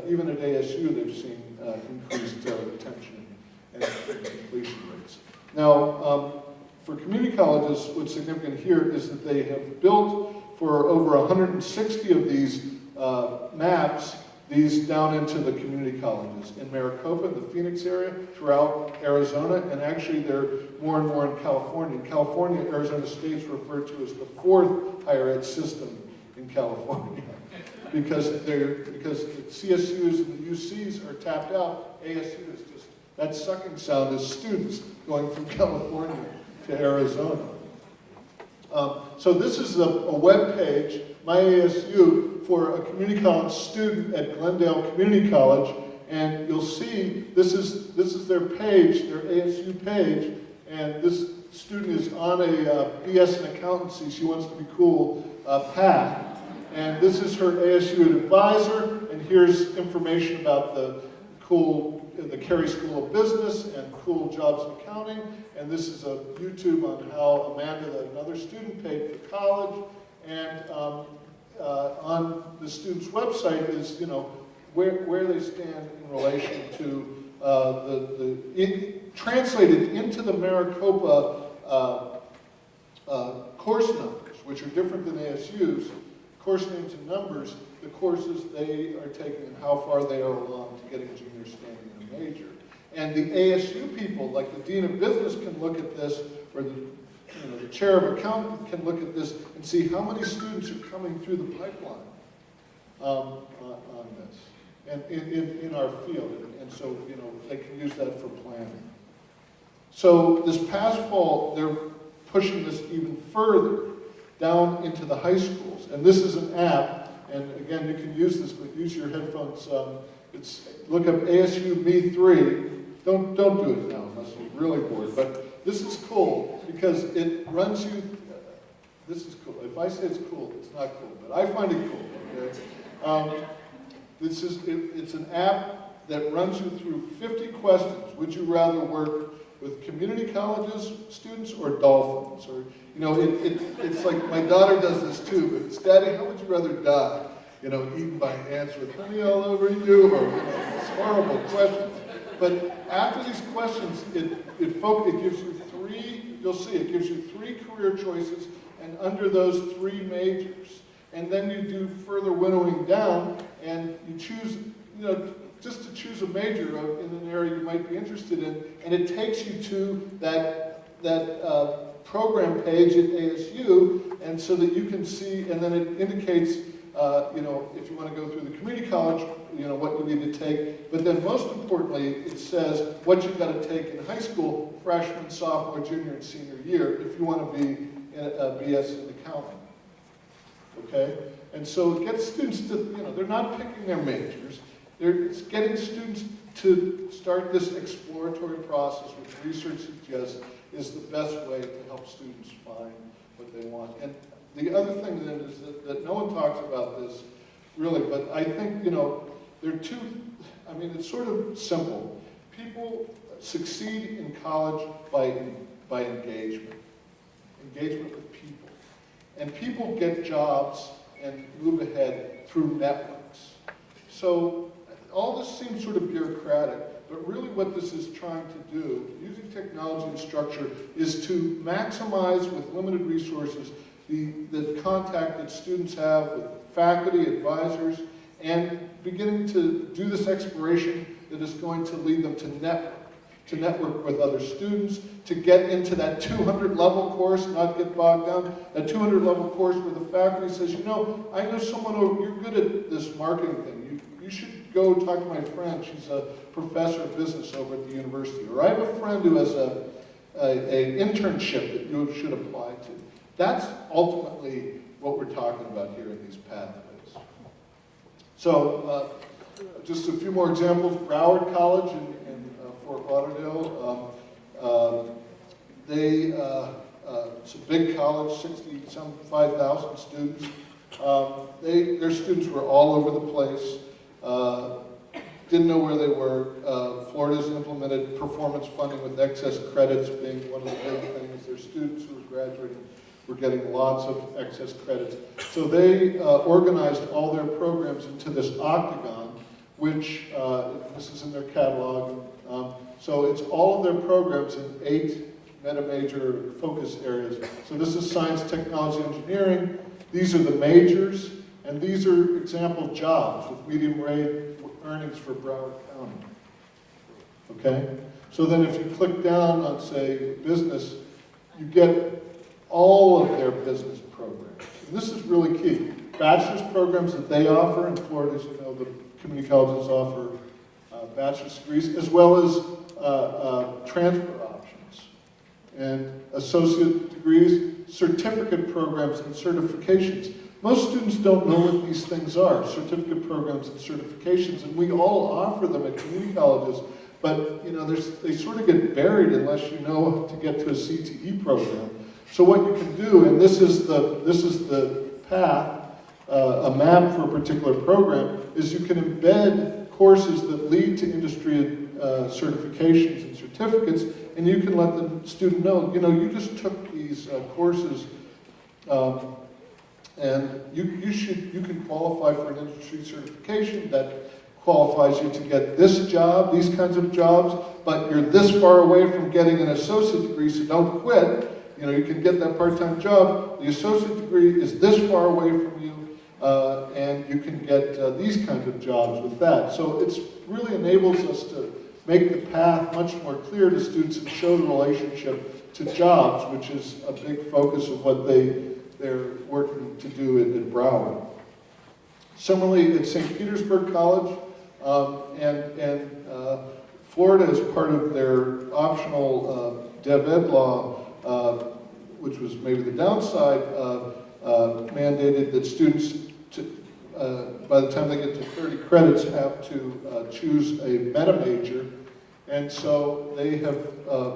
even at ASU, they've seen increased retention and completion rates. Now, for community colleges, what's significant here is that they have built for over 160 of these maps, these down into the community colleges in Maricopa, in the Phoenix area, throughout Arizona, and actually they're more and more in California. In California, Arizona State's referred to as the 4th higher ed system in California. Because the CSUs and the UCs are tapped out, ASU is just, that sucking sound is students going from California to Arizona. So this is a web page, My ASU, for a community college student at Glendale Community College, and you'll see this is their page, their ASU page, and this student is on a BS in accountancy, she wants to be cool, path. And this is her ASU advisor, and here's information about the Carey School of Business and cool jobs in accounting. And this is a YouTube on how Amanda, another student, paid for college. And on the student's website is, where they stand in relation to translated into the Maricopa course numbers, which are different than ASU's. Course names and numbers, the courses they are taking and how far they are along to getting junior standing in a major. And the ASU people, like the Dean of Business, can look at this, or the Chair of Accounting can look at this and see how many students are coming through the pipeline on this, and in our field. And so, they can use that for planning. So this past fall, they're pushing this even further down into the high schools. And this is an app, and again, you can use this, but use your headphones. Look up ASU Me3. Don't do it now unless you're really bored, but this is cool because it runs you, this is cool. If I say it's cool, it's not cool, but I find it cool, okay? It's an app that runs you through 50 questions. Would you rather work with community colleges students or dolphins? Or, it's like my daughter does this too, but it's, Daddy, how would you rather die? Eaten by ants with honey all over you, or it's horrible questions. But after these questions, it gives you three, you'll see, it gives you 3 career choices, and under those 3 majors. And then you do further winnowing down, and you choose, just to choose a major in an area you might be interested in, and it takes you to that program page at ASU, and so that you can see, and then it indicates, if you want to go through the community college, what you need to take. But then most importantly, it says what you've got to take in high school, freshman, sophomore, junior, and senior year, if you want to be in a BS in accounting. Okay? And so it gets students to, they're not picking their majors. It's getting students to start this exploratory process, which research suggests is the best way to help students find what they want. And the other thing then is that no one talks about this really, but I think, there are two, it's sort of simple. People succeed in college by engagement with people. And people get jobs and move ahead through networks. So all this seems sort of bureaucratic, but really what this is trying to do, using technology and structure, is to maximize with limited resources the contact that students have with faculty, advisors, and beginning to do this exploration that is going to lead them to network. to network with other students, to get into that 200 level course, not get bogged down, that 200 level course where the faculty says, you know, I know someone, you're good at this marketing thing, you should go talk to my friend, she's a professor of business over at the university, or I have a friend who has an internship that you should apply to. That's ultimately what we're talking about here in these pathways. So, just a few more examples. Broward College in Fort Lauderdale. It's a big college, 5,000 students. Their students were all over the place. Didn't know where they were. Florida's implemented performance funding with excess credits being one of the big things. Their students who were graduating were getting lots of excess credits. So they organized all their programs into this octagon, which, this is in their catalog. So it's all of their programs in 8 meta-major focus areas. So this is science, technology, engineering. These are the majors, and these are example jobs with medium rate earnings for Broward County. Okay? So then if you click down on, say, business, you get all of their business programs. And this is really key. Bachelor's programs that they offer in Florida, as you know, the community colleges offer bachelor's degrees, as well as transfer options. And associate degrees, certificate programs, and certifications. Most students don't know what these things are, certificate programs and certifications, and we all offer them at community colleges, but you know, they sort of get buried unless you know to get to a CTE program. So what you can do, and this is the path, a map for a particular program, is you can embed courses that lead to industry certifications and certificates, and you can let the student know, you know, you just took these courses, and you can qualify for an industry certification that qualifies you to get this job, these kinds of jobs, but you're this far away from getting an associate degree, so don't quit. You know, you can get that part-time job. The associate degree is this far away from you, and you can get these kinds of jobs with that. So it really enables us to make the path much more clear to students and show the relationship to jobs, which is a big focus of what they're working to do at Broward. Similarly, at St. Petersburg College, and Florida, as part of their optional DevEd law, which was maybe the downside, mandated that students, by the time they get to 30 credits, have to choose a meta major. And so they have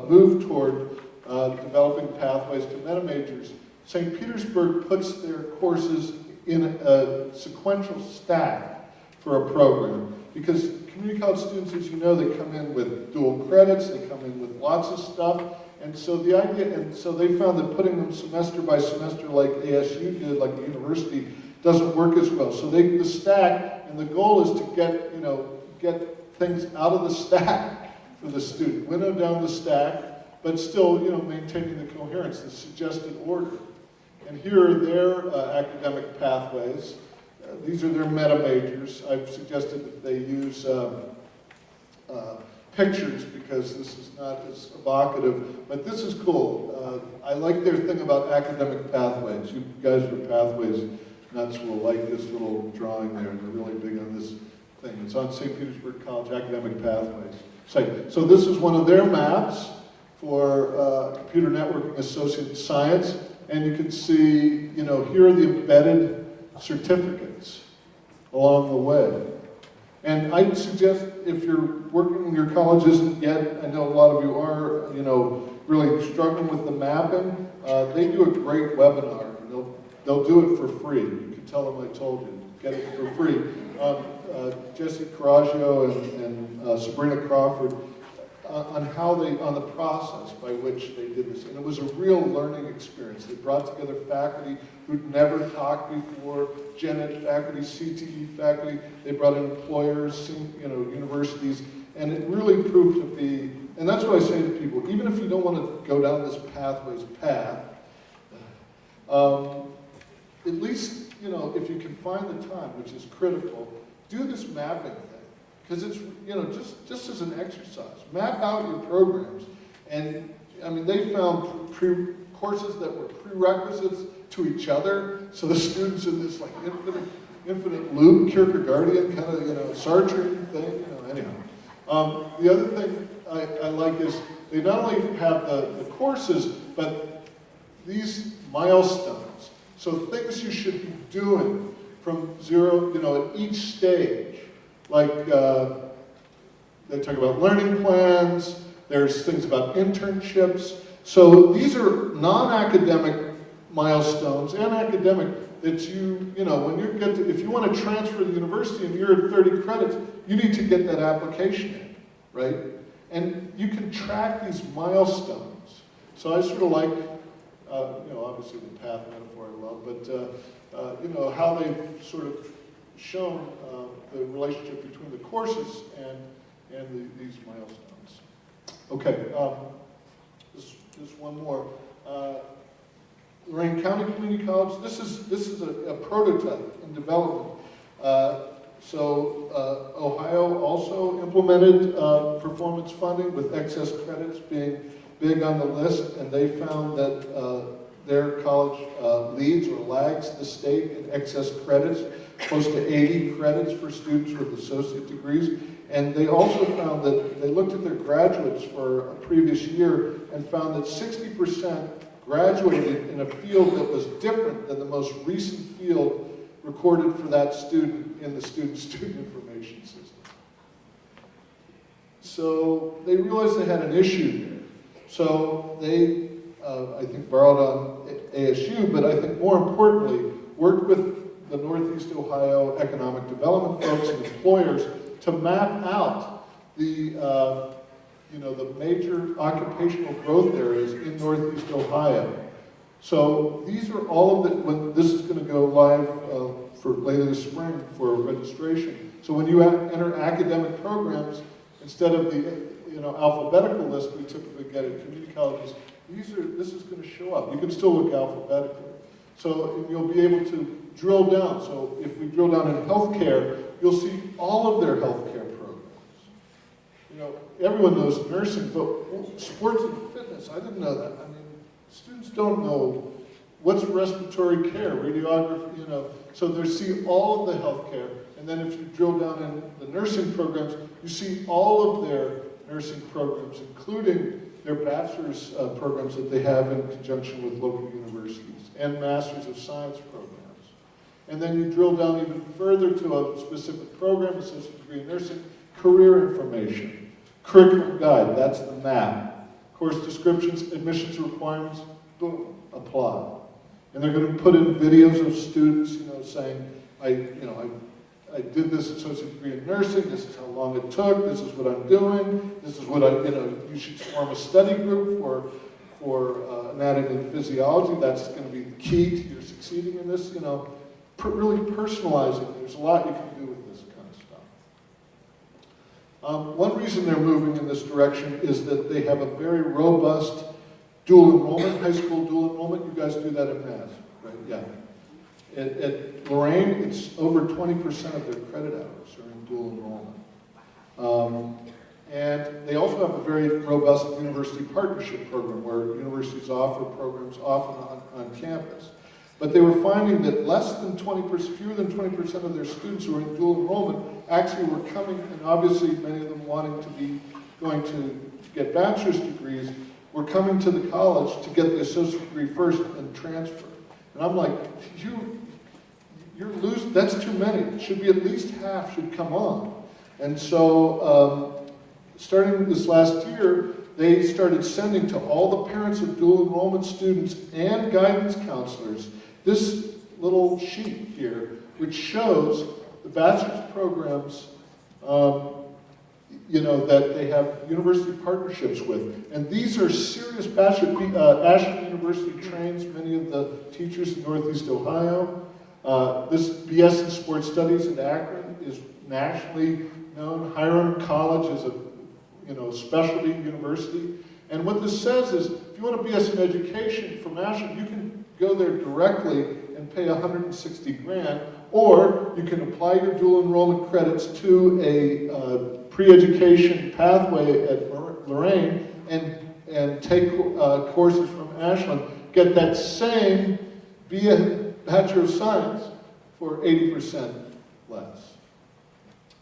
moved toward developing pathways to meta majors. St. Petersburg puts their courses in a sequential stack for a program, because community college students, as you know, they come in with dual credits, they come in with lots of stuff, and so the idea, and so they found that putting them semester by semester like ASU did, like the university, doesn't work as well. So the stack, and the goal is to get things out of the stack for the student, winnow down the stack, but still, maintaining the coherence, the suggested order. And here are their academic pathways. These are their meta majors. I've suggested that they use pictures because this is not as evocative, but this is cool. I like their thing about academic pathways. You guys are pathways nuts will like this little drawing there. They're really big on this thing. It's on St. Petersburg College Academic Pathways site. So this is one of their maps for Computer Networking Associate Science, and you can see, here are the embedded certificates along the way. And I'd suggest, if you're working in your college isn't yet, I know a lot of you are, really struggling with the mapping, they do a great webinar. They'll do it for free. You can tell them I told you. Get it for free. Jesse Coraggio and Sabrina Crawford on on the process by which they did this. And it was a real learning experience. They brought together faculty who'd never talked before, Gen Ed faculty, CTE faculty. They brought in employers, universities, and it really proved to be, and that's what I say to people, even if you don't want to go down this pathways path, at least, if you can find the time, which is critical, do this mapping thing. because it's, you know, just as an exercise. Map out your programs. And, I mean, they found courses that were prerequisites to each other, so the students in this, like, infinite loop, Kierkegaardian kind of, you know, Sartrean thing, you know, anyhow. The other thing I like is they not only have the courses, but these milestones. So things you should be doing from zero, you know, at each stage. Like, they talk about learning plans, there's things about internships. So these are non-academic milestones and academic that you know, when you get to, if you want to transfer to the university and you're at 30 credits, you need to get that application in, right? And you can track these milestones. So I sort of like, you know, obviously the path metaphor I love, but, you know, how they've sort of shown the relationship between the courses and these milestones. Okay, just one more. Lorraine County Community College, this is a prototype in development. Ohio also implemented performance funding with excess credits being big on the list, and they found that their college leads or lags the state in excess credits, close to 80 credits for students with associate degrees. And they also found that they looked at their graduates for a previous year and found that 60% graduated in a field that was different than the most recent field recorded for that student in the student information system. So they realized they had an issue there. So they, I think, borrowed on ASU, but I think more importantly, worked with the Northeast Ohio economic development folks and employers to map out the you know, the major occupational growth areas in Northeast Ohio. So these are all of the, when this is going to go live for later this spring for registration. So when you enter academic programs, instead of the, you know, alphabetical list we typically get at community colleges, this is going to show up. You can still look alphabetically. So you'll be able to drill down. So if we drill down in healthcare, you'll see all of their healthcare programs. You know, everyone knows nursing, but sports and fitness, I didn't know that. I mean, students don't know what's respiratory care, radiography, you know. So they see all of the healthcare, and then if you drill down in the nursing programs, you see all of their nursing programs, including their bachelor's programs that they have in conjunction with local universities, and masters of science programs. And then you drill down even further to a specific program, associate degree in nursing, career information, curriculum guide, that's the map, course descriptions, admissions requirements, boom, apply. And they're going to put in videos of students, you know, saying, I did this associate degree in nursing, this is how long it took, this is what I'm doing, this is what you should form a study group for anatomy and physiology, that's going to be the key to your succeeding in this, you know, really personalizing. There's a lot you can do with this kind of stuff. One reason they're moving in this direction is that they have a very robust dual enrollment, high school dual enrollment. You guys do that at Mass, right? Yeah. At Lorraine, it's over 20% of their credit hours are in dual enrollment. And they also have a very robust university partnership program where universities offer programs often on campus. But they were finding that fewer than 20% of their students who were in dual enrollment actually were coming, and obviously many of them wanting to be going to get bachelor's degrees, were coming to the college to get the associate degree first and transfer. And I'm like, you're losing, that's too many. It should be at least half should come on. And so starting this last year, they started sending to all the parents of dual enrollment students and guidance counselors this little sheet here, which shows the bachelor's programs, you know, that they have university partnerships with. And these are serious bachelor. Ashland University trains many of the teachers in Northeast Ohio. This BS in Sports Studies in Akron is nationally known. Hiram College is a, you know, specialty university. And what this says is, if you want a BS in Education from Ashland, you can go there directly and pay $160 grand, or you can apply your dual enrollment credits to a pre-education pathway at Lorraine and take courses from Ashland, get that same Bachelor of Science for 80% less.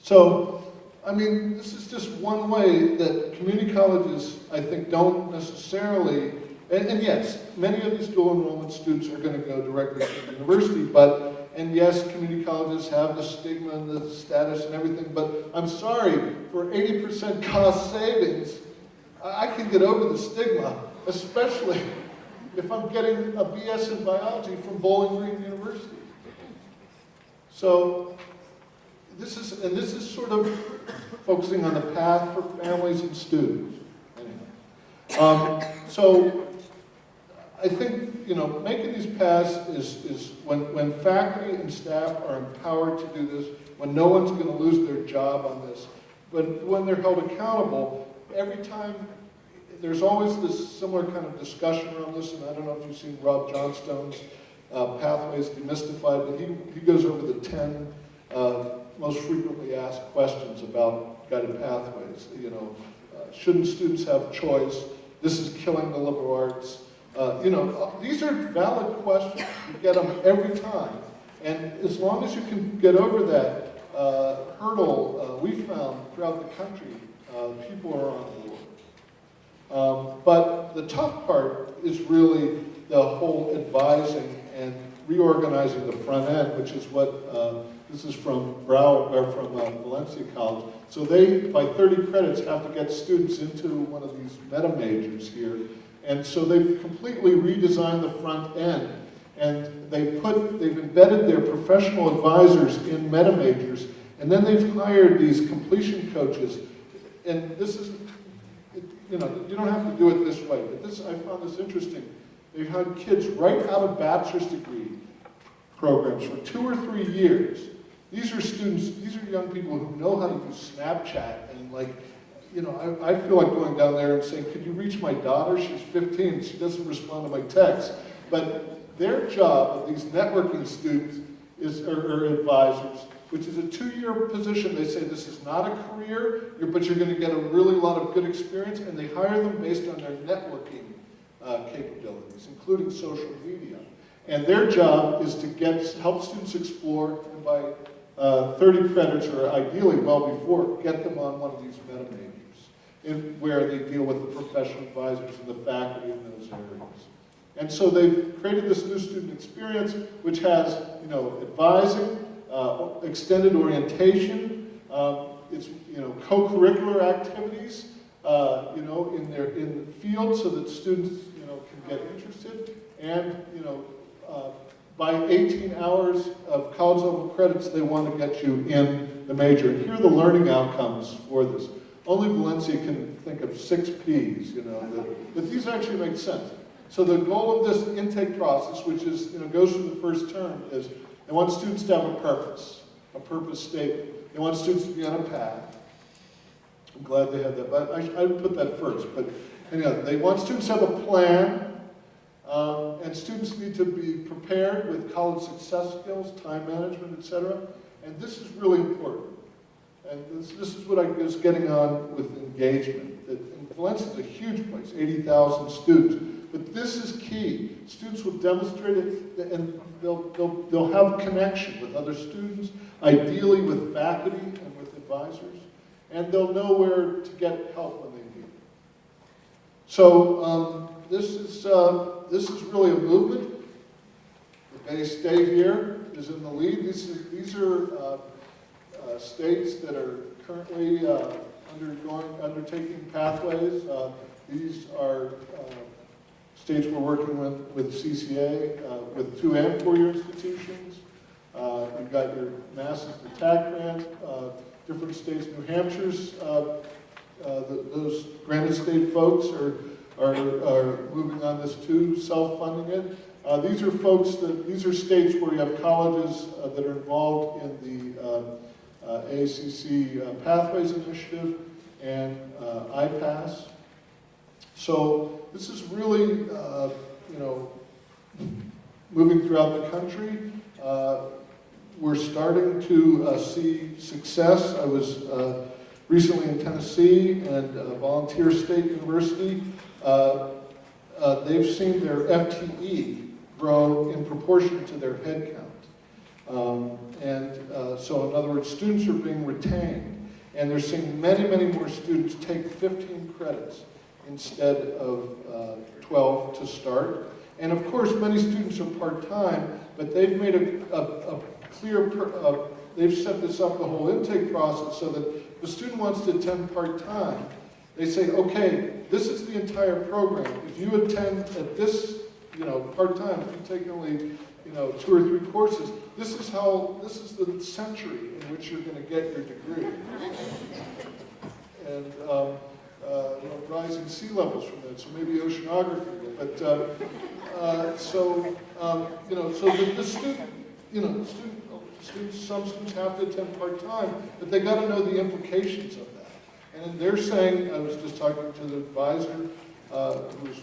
So, I mean, this is just one way that community colleges, I think, don't necessarily, and yes, many of these dual enrollment students are going to go directly to the university, and yes, community colleges have the stigma and the status and everything, but I'm sorry, for 80% cost savings, I can get over the stigma, especially if I'm getting a BS in biology from Bowling Green University. So, this is sort of focusing on the path for families and students. Anyway. So, I think, you know, making these paths is when faculty and staff are empowered to do this, when no one's going to lose their job on this, but when they're held accountable, every time, there's always this similar kind of discussion around this, and I don't know if you've seen Rob Johnstone's Pathways Demystified, but he goes over the 10 most frequently asked questions about guided pathways. You know, shouldn't students have choice? This is killing the liberal arts. You know, these are valid questions. You get them every time. And as long as you can get over that hurdle, we found throughout the country, people are on board. But the tough part is really the whole advising and reorganizing the front end, which is what this is from Valencia College. So they, by 30 credits, have to get students into one of these meta majors here. And so they've completely redesigned the front end. And they've embedded their professional advisors in meta majors. And then they've hired these completion coaches. And this is, you know, you don't have to do it this way. But this, I found this interesting. They've had kids right out of bachelor's degree programs for 2 or 3 years. These are students, these are young people who know how to use Snapchat, and like, you know, I feel like going down there and saying, could you reach my daughter? She's 15, she doesn't respond to my texts. But their job of these networking students or advisors, which is a 2-year position. They say this is not a career, but you're going to get a really lot of good experience, and they hire them based on their networking capabilities, including social media. And their job is to help students explore, and by 30 credits, or ideally well before, get them on one of these meta majors, where they deal with the professional advisors and the faculty in those areas. And so they've created this new student experience, which has, you know, advising, extended orientation, it's, you know, co-curricular activities, you know, in the field, so that students, you know, can get interested, and, you know, by 18 hours of college level credits, they want to get you in the major. And here are the learning outcomes for this. Only Valencia can think of 6 Ps, you know, but these actually make sense. So the goal of this intake process, which is, you know, goes through the first term, is they want students to have a purpose statement. They want students to be on a path. I'm glad they had that, but I would put that first. But anyhow, they want students to have a plan, and students need to be prepared with college success skills, time management, etc. And this is really important. And this is what I was getting on with engagement. And Valencia is a huge place, 80,000 students. But this is key. Students will demonstrate it, and they'll have connection with other students, ideally with faculty and with advisors, and they'll know where to get help when they need it. So this is really a movement. The Bay State here is in the lead. These are states that are currently undertaking pathways. These are states we're working with CCA, with 2- and 4-year institutions. You've got your Masses to TAC grant, different states. New Hampshire's, those granted state folks are moving on this too, self-funding it. These are states where you have colleges that are involved in the AACC Pathways Initiative and IPASS. So this is really, you know, moving throughout the country. we're starting to see success. I was recently in Tennessee and Volunteer State University. They've seen their FTE grow in proportion to their head count. So in other words, students are being retained. And they're seeing many, many more students take 15 credits instead of 12 to start. And of course, many students are part-time, but they've made a clear, they've set this up, the whole intake process, so that if a student wants to attend part-time, they say, okay, this is the entire program. If you attend at this, part-time, if you take only, 2 or 3 courses, this is the century in which you're going to get your degree. And rising sea levels from that, so maybe oceanography. But so the student, some students have to attend part-time, but they got to know the implications of that. And they're saying, I was just talking to the advisor who was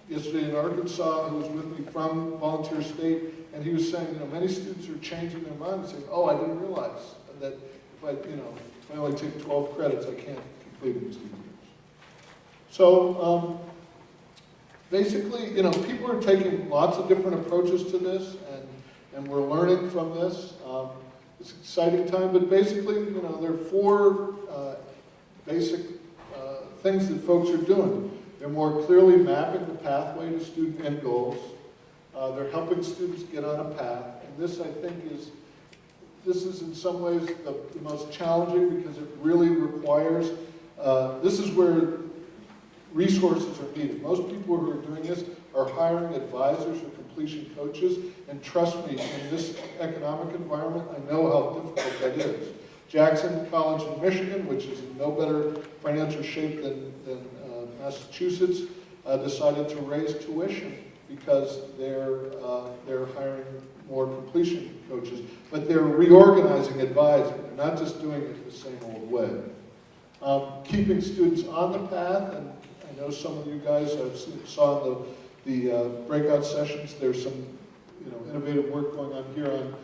yesterday in Arkansas, who was with me from Volunteer State, and he was saying, many students are changing their mind and saying, oh, I didn't realize that if I only take 12 credits, I can't complete it in 2 years. So basically, people are taking lots of different approaches to this, and we're learning from this. It's an exciting time, but basically, there are 4 basic things that folks are doing. They're more clearly mapping the pathway to student end goals. They're helping students get on a path, and this, I think, is in some ways the most challenging because it really requires, this is where resources are needed. Most people who are doing this are hiring advisors or completion coaches, and trust me, in this economic environment, I know how difficult that is. Jackson College in Michigan, which is in no better financial shape than Massachusetts, decided to raise tuition because they're hiring more completion coaches, but they're reorganizing advising. They're not just doing it the same old way. Keeping students on the path, and I know some of you guys saw in the breakout sessions, there's some innovative work going on here on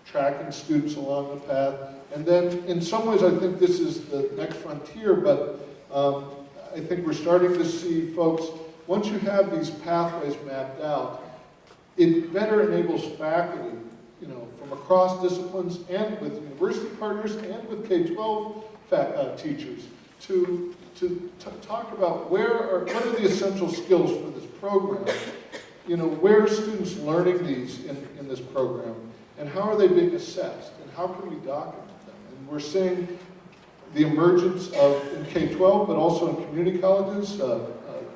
tracking students along the path. And then in some ways I think this is the next frontier, but I think we're starting to see folks, once you have these pathways mapped out, it better enables faculty, from across disciplines and with university partners and with K-12 teachers to talk about what are the essential skills for this program. Where are students learning these in this program, and how are they being assessed, and how can we document them? And we're seeing the emergence of, in K-12, but also in community colleges,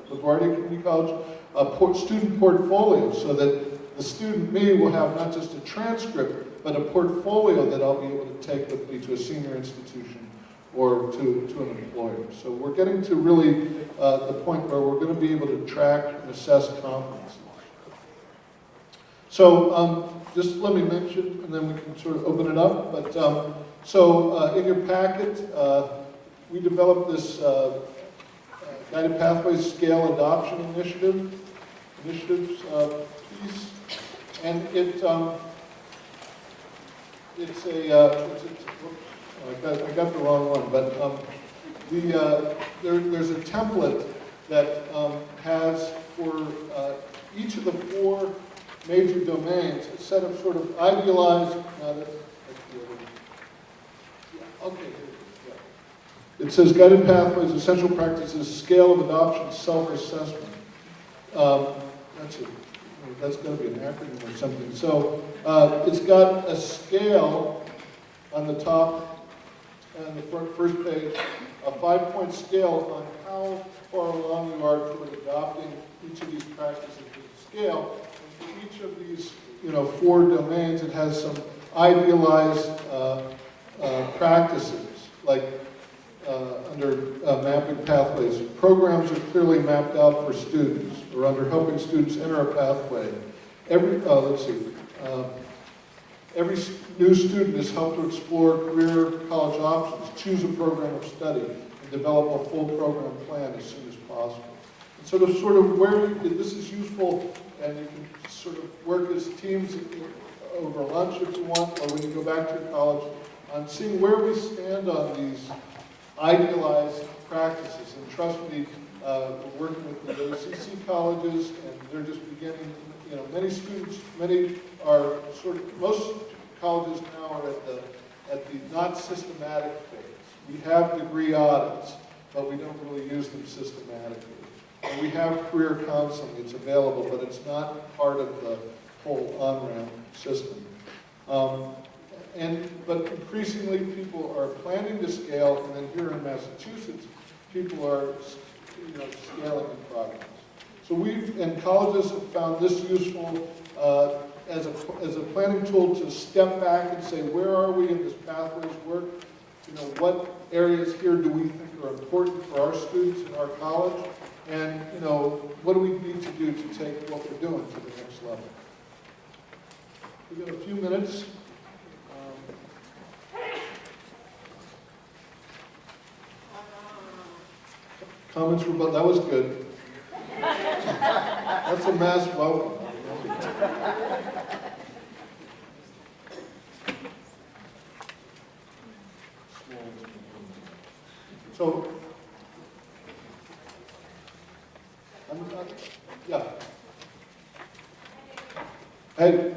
LaGuardia Community College, student portfolios, so that the student, me, will have not just a transcript, but a portfolio that I'll be able to take with me to a senior institution or to an employer. So we're getting to really the point where we're going to be able to track and assess competencies. So just let me mention, and then we can sort of open it up, but in your packet, we developed this Guided Pathways Scale Adoption Initiatives piece, and I got the wrong one, but there's a template that has for each of the 4 major domains a set of sort of idealized. It says Guided Pathways, Essential Practices, Scale of Adoption, Self-Assessment. That's going to be an acronym or something. So it's got a scale on the top and the first page, a 5-point scale on how far along you are toward adopting each of these practices to the scale. And for each of these 4 domains, it has some idealized practices, like under mapping pathways. Programs are clearly mapped out for students, or under helping students enter a pathway. Every new student is helped to explore career college options, choose a program of study, and develop a full program plan as soon as possible. And sort of where this is useful, and you can sort of work as teams over lunch if you want, or when you go back to your college, on seeing where we stand on these idealized practices. And trust me, working with the OCC colleges, and they're just beginning, you know, many students, many are sort of, most colleges now are at the not systematic phase. We have degree audits, but we don't really use them systematically. And we have career counseling, it's available, but it's not part of the whole on-ramp system. But increasingly people are planning to scale, and then here in Massachusetts, people are, you know, scaling in progress. So and colleges have found this useful as a planning tool to step back and say, where are we in this pathways work? You know, what areas here do we think are important for our students in our college? And, you know, what do we need to do to take what we're doing to the next level? We've got a few minutes. Comments from both, that was good. That's a mass welcome. So, yeah. Hey,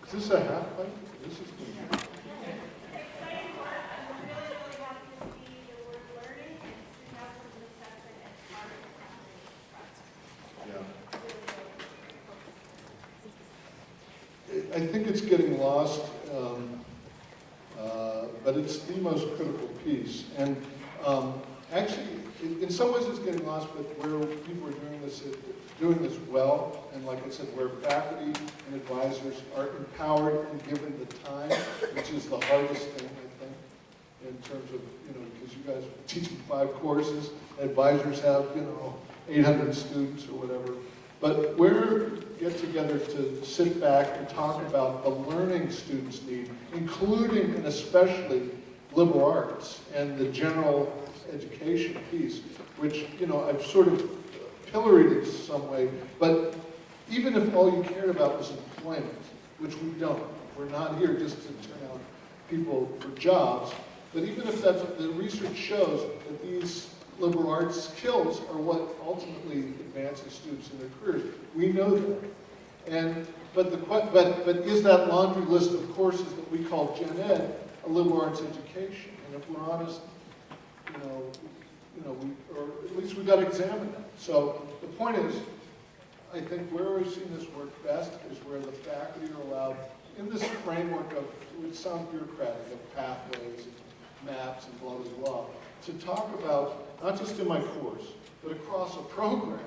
is this a half pipe? This is good. I think it's getting lost, but it's the most critical piece. And actually, in some ways it's getting lost, but where people are doing this well, and like I said, where faculty and advisors are empowered and given the time, which is the hardest thing, I think, in terms of, you know, because you guys are teaching 5 courses, advisors have, you know, 800 students or whatever. But we're get together to sit back and talk about the learning students need, including and especially liberal arts and the general education piece, which, you know, I've sort of pilloried in some way, but even if all you cared about was employment, which we don't, we're not here just to turn out people for jobs, but even if that's, the research shows that these liberal arts skills are what ultimately advances students in their careers. We know that. But is that laundry list of courses that we call Gen Ed a liberal arts education? And if we're honest, or at least we've got to examine that. So the point is, I think where we've seen this work best is where the faculty are allowed, in this framework of, it sounds bureaucratic, of pathways and maps and blah, blah, blah, to talk about, not just in my course, but across a program,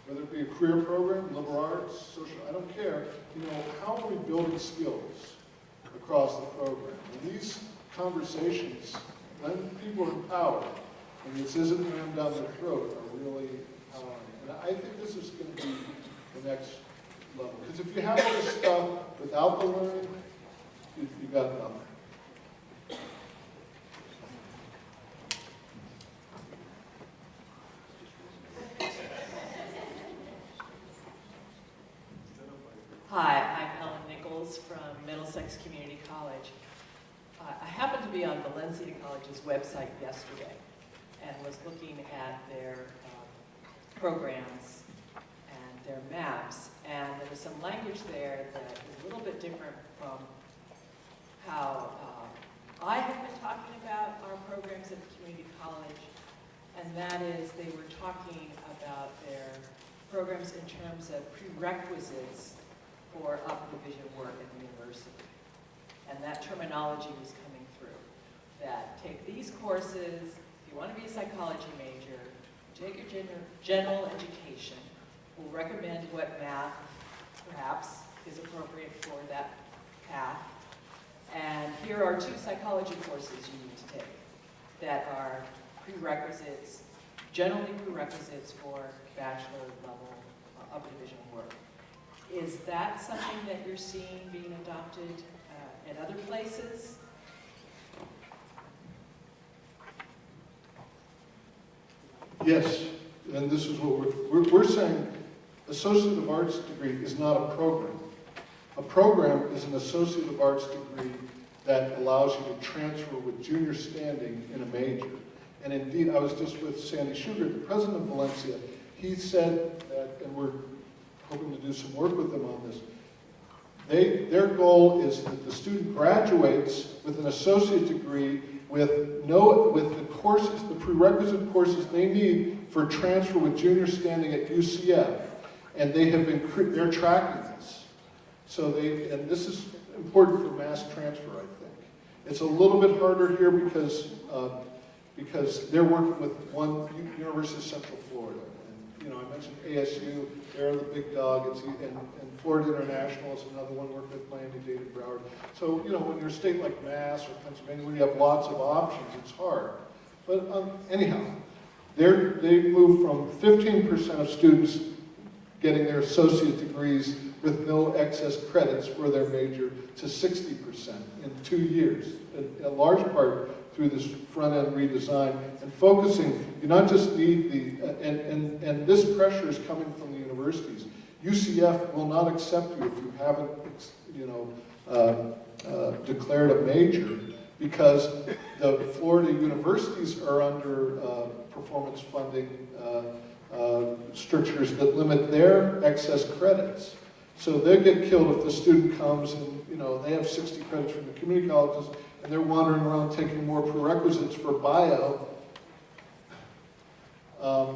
whether it be a career program, liberal arts, social, I don't care, you know, how are we building skills across the program? And these conversations, when people are empowered, and this isn't rammed down their throat, are really empowering. And I think this is going to be the next level. Because if you have all this stuff without the learning, you've got nothing. Hi, I'm Ellen Nichols from Middlesex Community College. I happened to be on Valencia College's website yesterday and was looking at their programs and their maps, and there was some language there that is a little bit different from how I have been talking about our programs at the community college, and that is they were talking about their programs in terms of prerequisites for upper division work at the university. And that terminology was coming through. That take these courses, if you want to be a psychology major, take your general education. We'll recommend what math, perhaps, is appropriate for that path. And here are 2 psychology courses you need to take that are prerequisites, generally prerequisites for bachelor level upper division work. Is that something that you're seeing being adopted in other places? Yes, and this is what we're saying. Associate of Arts degree is not a program. A program is an Associate of Arts degree that allows you to transfer with junior standing in a major. And indeed, I was just with Sandy Sugar, the president of Valencia. He said that, and we're hoping to do some work with them on this, their goal is that the student graduates with an associate degree with the courses, the prerequisite courses they need for transfer with junior standing at UCF. And they're tracking this. So and this is important for mass transfer, I think. It's a little bit harder here because they're working with one University of Central Florida. And, I mentioned ASU, they're the big dog, and Florida International is another one working with Miami, Dade, Broward. So, when you're a state like Mass or Pennsylvania, where you have lots of options, it's hard. But anyhow, they moved from 15% of students getting their associate degrees with no excess credits for their major to 60% in 2 years, in a large part through this front-end redesign and focusing. You not just need and this pressure is coming from the universities. UCF will not accept you if you haven't, declared a major, because the Florida universities are under performance funding strictures that limit their excess credits. So they get killed if the student comes and they have 60 credits from the community colleges and they're wandering around taking more prerequisites for bio.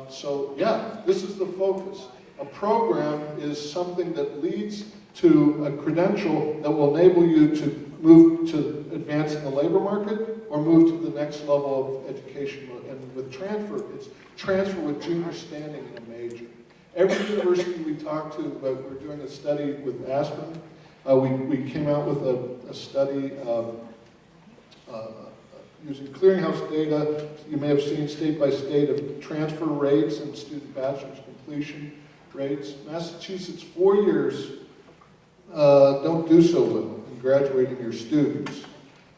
So yeah, this is the focus. A program is something that leads to a credential that will enable you to move to advance in the labor market or move to the next level of education. And with transfer, it's transfer with junior standing in a major. Every university we talk to, we're doing a study with Aspen. We came out with a study using clearinghouse data. You may have seen state by state of transfer rates and student bachelor's completion rates. Massachusetts, 4 years don't do so well in graduating your students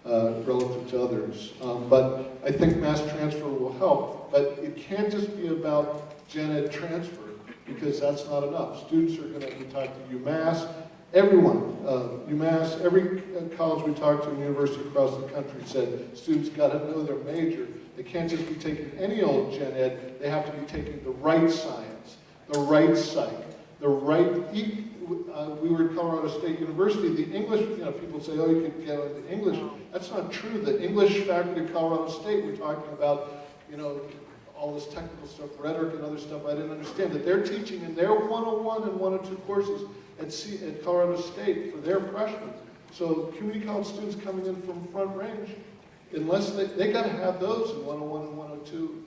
relative to others. But I think mass transfer will help. But it can't just be about gen ed transfer, because that's not enough. Students are going to be talking to UMass, everyone, UMass, every college we talked to in university across the country said students got to know their major. They can't just be taking any old gen ed, they have to be taking the right science, the right psych, the right, we were at Colorado State University, the English, people say, oh, you could get into English. That's not true. The English faculty at Colorado State, we're talking about, all this technical stuff, rhetoric and other stuff I didn't understand, that they're teaching in their 101 and 102 courses at Colorado State for their freshmen. So community college students coming in from Front Range, unless they got to have those in 101 and 102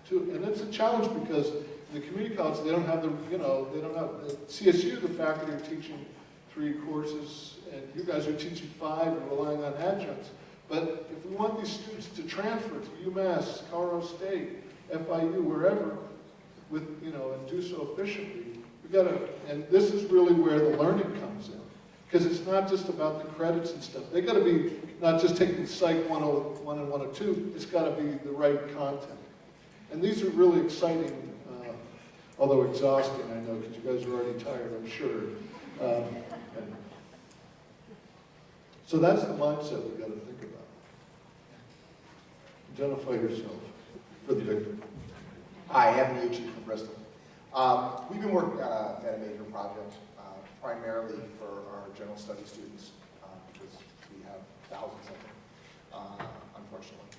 too. And it's a challenge because in the community college, they don't have they don't have, CSU, the faculty are teaching 3 courses, and you guys are teaching 5 and relying on adjuncts. But if we want these students to transfer to UMass, Colorado State, FIU, wherever, and do so efficiently, we got to, and this is really where the learning comes in. Because it's not just about the credits and stuff. They got to be not just taking Psych 101 and 102, it's got to be the right content. And these are really exciting, although exhausting, I know, because you guys are already tired, I'm sure. So that's the mindset we've got to think about. Identify yourself for the victim. Hi, Anthony Ucci from Bristol. We've been working on a major project, primarily for our general study students, because we have thousands of them, unfortunately.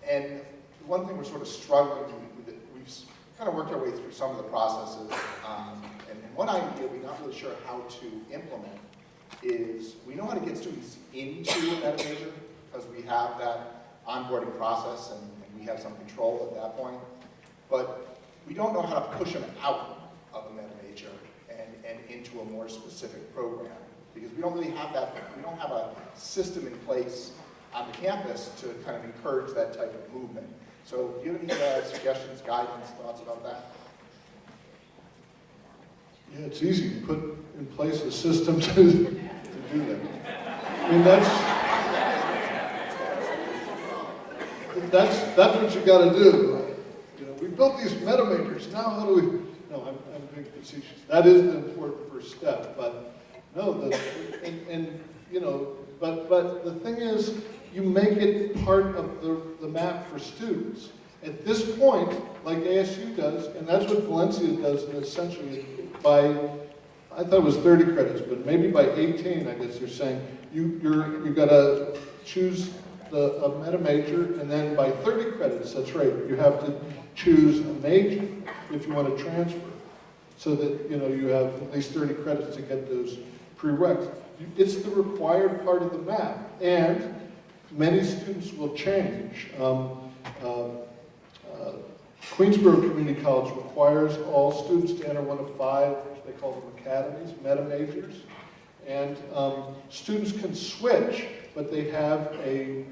And one thing we're sort of struggling with, we've kind of worked our way through some of the processes, and one idea we're not really sure how to implement is we know how to get students into a meta major because we have that onboarding process and we have some control at that point, but we don't know how to push them out of a meta major and into a more specific program because we don't really have that, we don't have a system in place on the campus to kind of encourage that type of movement. So do you have any suggestions, guidance, thoughts about that? Yeah, it's easy to put in place a system to do that. I mean, that's what you got to do. We built these meta majors. Now how do we? No, I'm being facetious. That is the important first step, but No, and you know, but the thing is, you make it part of the map for students. At this point, like ASU does, and that's what Valencia does, and essentially by, I thought it was 30 credits, but maybe by 18, I guess they're saying, you've got to choose a meta major, and then by 30 credits, that's right, you have to choose a major if you want to transfer, so that you have at least 30 credits to get those prereqs. It's the required part of the map, and many students will change. Queensborough Community College requires all students to enter one of 5, they call them academies, meta majors, and students can switch, but they have a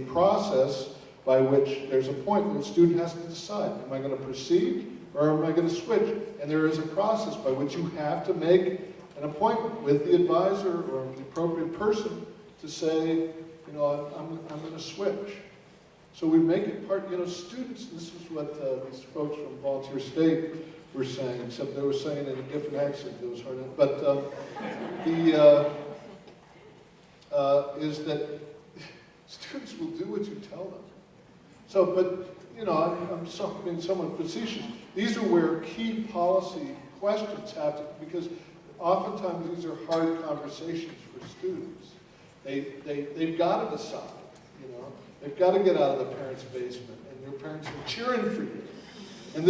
process by which there's a point where the student has to decide, am I going to proceed or am I going to switch? And there is a process by which you have to make an appointment with the advisor or the appropriate person to say, I'm going to switch. So we make it part, students, this is what these folks from Volunteer State were saying, except they were saying it in a different accent, it was hard, but is that students will do what you tell them. So, but, I'm being somewhat facetious. These are where key policy questions have to, because oftentimes these are hard conversations for students. They've got to decide, They've got to get out of the parents' basement, and your parents are cheering for you. And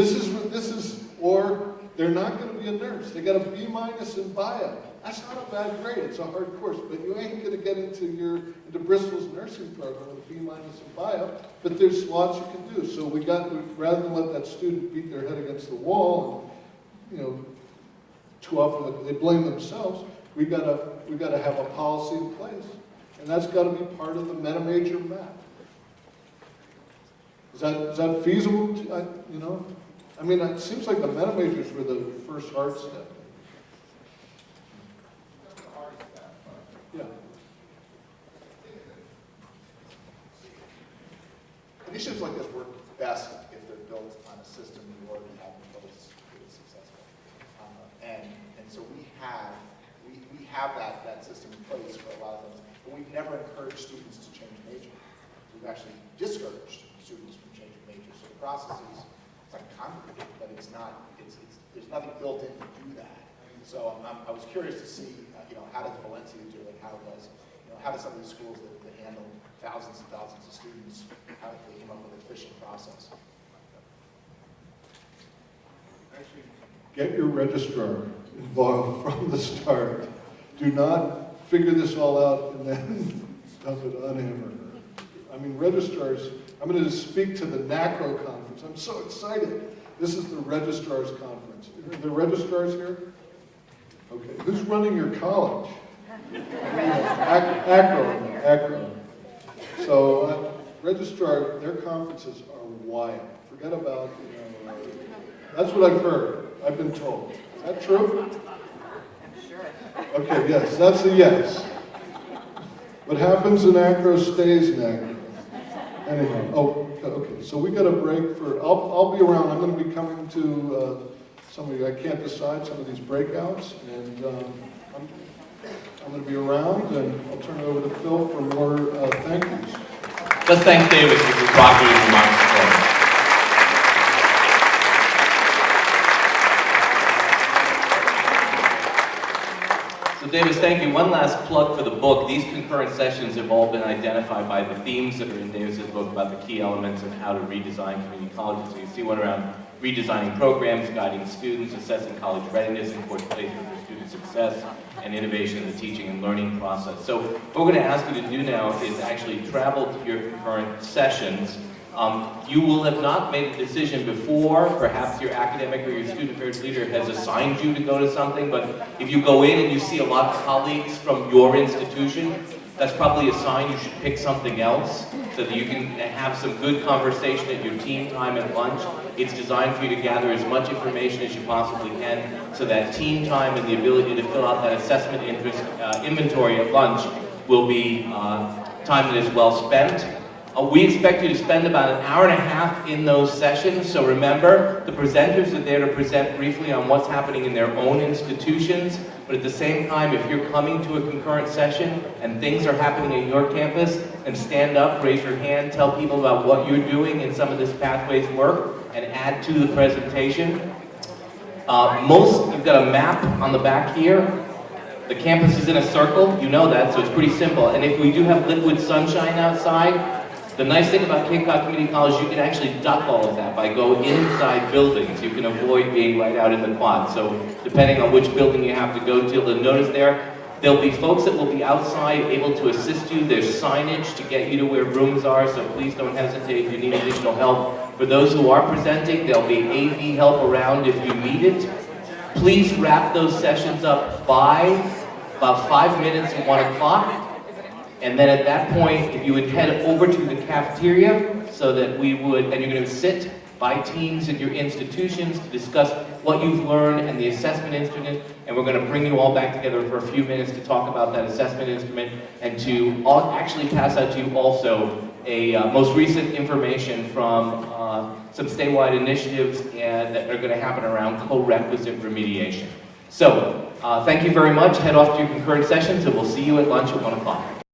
or they're not going to be a nurse. They got a B- in bio. That's not a bad grade. It's a hard course, but you ain't going to get into Bristol's nursing program with a B- in bio. But there's lots you can do. So rather than let that student beat their head against the wall, and too often they blame themselves. We got to have a policy in place, and that's got to be part of the meta major map. Is that feasible? I mean, it seems like the meta majors were the first hard step. Yeah. Initiatives like this work best if they're built on a system you already have in place that is successful. And so we have that system in place for a lot of things, but we've never encouraged students to change major. We've actually discouraged students from changing majors. So the process is, it's like complicated, but it's not, there's nothing built in to do that. So I was curious to see, how does Valencia do it? How do some of these schools that handle thousands and thousands of students, how do they come up with an efficient process? Actually, get your registrar involved from the start. Do not figure this all out and then dump it on him or her. I mean, registrars, I'm going to speak to the NACRO conference. I'm so excited. This is the registrars conference. Are there registrars here? Okay. Who's running your college? Acro. So, registrar, their conferences are wild. Forget about, that's what I've heard. I've been told. Is that true? I'm sure. Okay, yes, that's a yes. What happens in Acro stays in Acro. Anyhow, okay, so we got a break for, I'll be around. I'm going to be coming to some of you, I can't decide, some of these breakouts, and I'm going to be around, and I'll turn it over to Phil for more thank yous. Let's thank David for his cooperative remarks. So Davis, thank you. One last plug for the book. These concurrent sessions have all been identified by the themes that are in Davis's book about the key elements of how to redesign community colleges. So you see one around redesigning programs, guiding students, assessing college readiness, important placement for student success, and innovation in the teaching and learning process. So what we're going to ask you to do now is actually travel to your concurrent sessions. You will have not made a decision before. Perhaps your academic or your student affairs leader has assigned you to go to something, but if you go in and you see a lot of colleagues from your institution, that's probably a sign you should pick something else so that you can have some good conversation at your team time at lunch. It's designed for you to gather as much information as you possibly can so that team time and the ability to fill out that assessment interest inventory at lunch will be time that is well spent. We expect you to spend about an hour and a half in those sessions, so remember, the presenters are there to present briefly on what's happening in their own institutions, But at the same time, if you're coming to a concurrent session and things are happening at your campus, and stand up, raise your hand, tell people about what you're doing in some of this Pathways work, and add to the presentation. You've got a map on the back here. The campus is in a circle, you know that, so it's pretty simple. And if we do have liquid sunshine outside, the nice thing about Cape Cod Community College, you can actually duck all of that by going inside buildings. You can avoid being right out in the quad. So depending on which building you have to go to, you'll notice there'll be folks that will be outside able to assist you. There's signage to get you to where rooms are, so please don't hesitate if you need additional help. For those who are presenting, there'll be AV help around if you need it. Please wrap those sessions up by about 5 minutes at 1 o'clock. And then at that point, if you would head over to the cafeteria so that and you're going to sit by teams in your institutions to discuss what you've learned and the assessment instrument, and we're going to bring you all back together for a few minutes to talk about that assessment instrument and to actually pass out to you also a most recent information from some statewide initiatives that are going to happen around co-requisite remediation. So, thank you very much. Head off to your concurrent sessions, and we'll see you at lunch at 1 o'clock.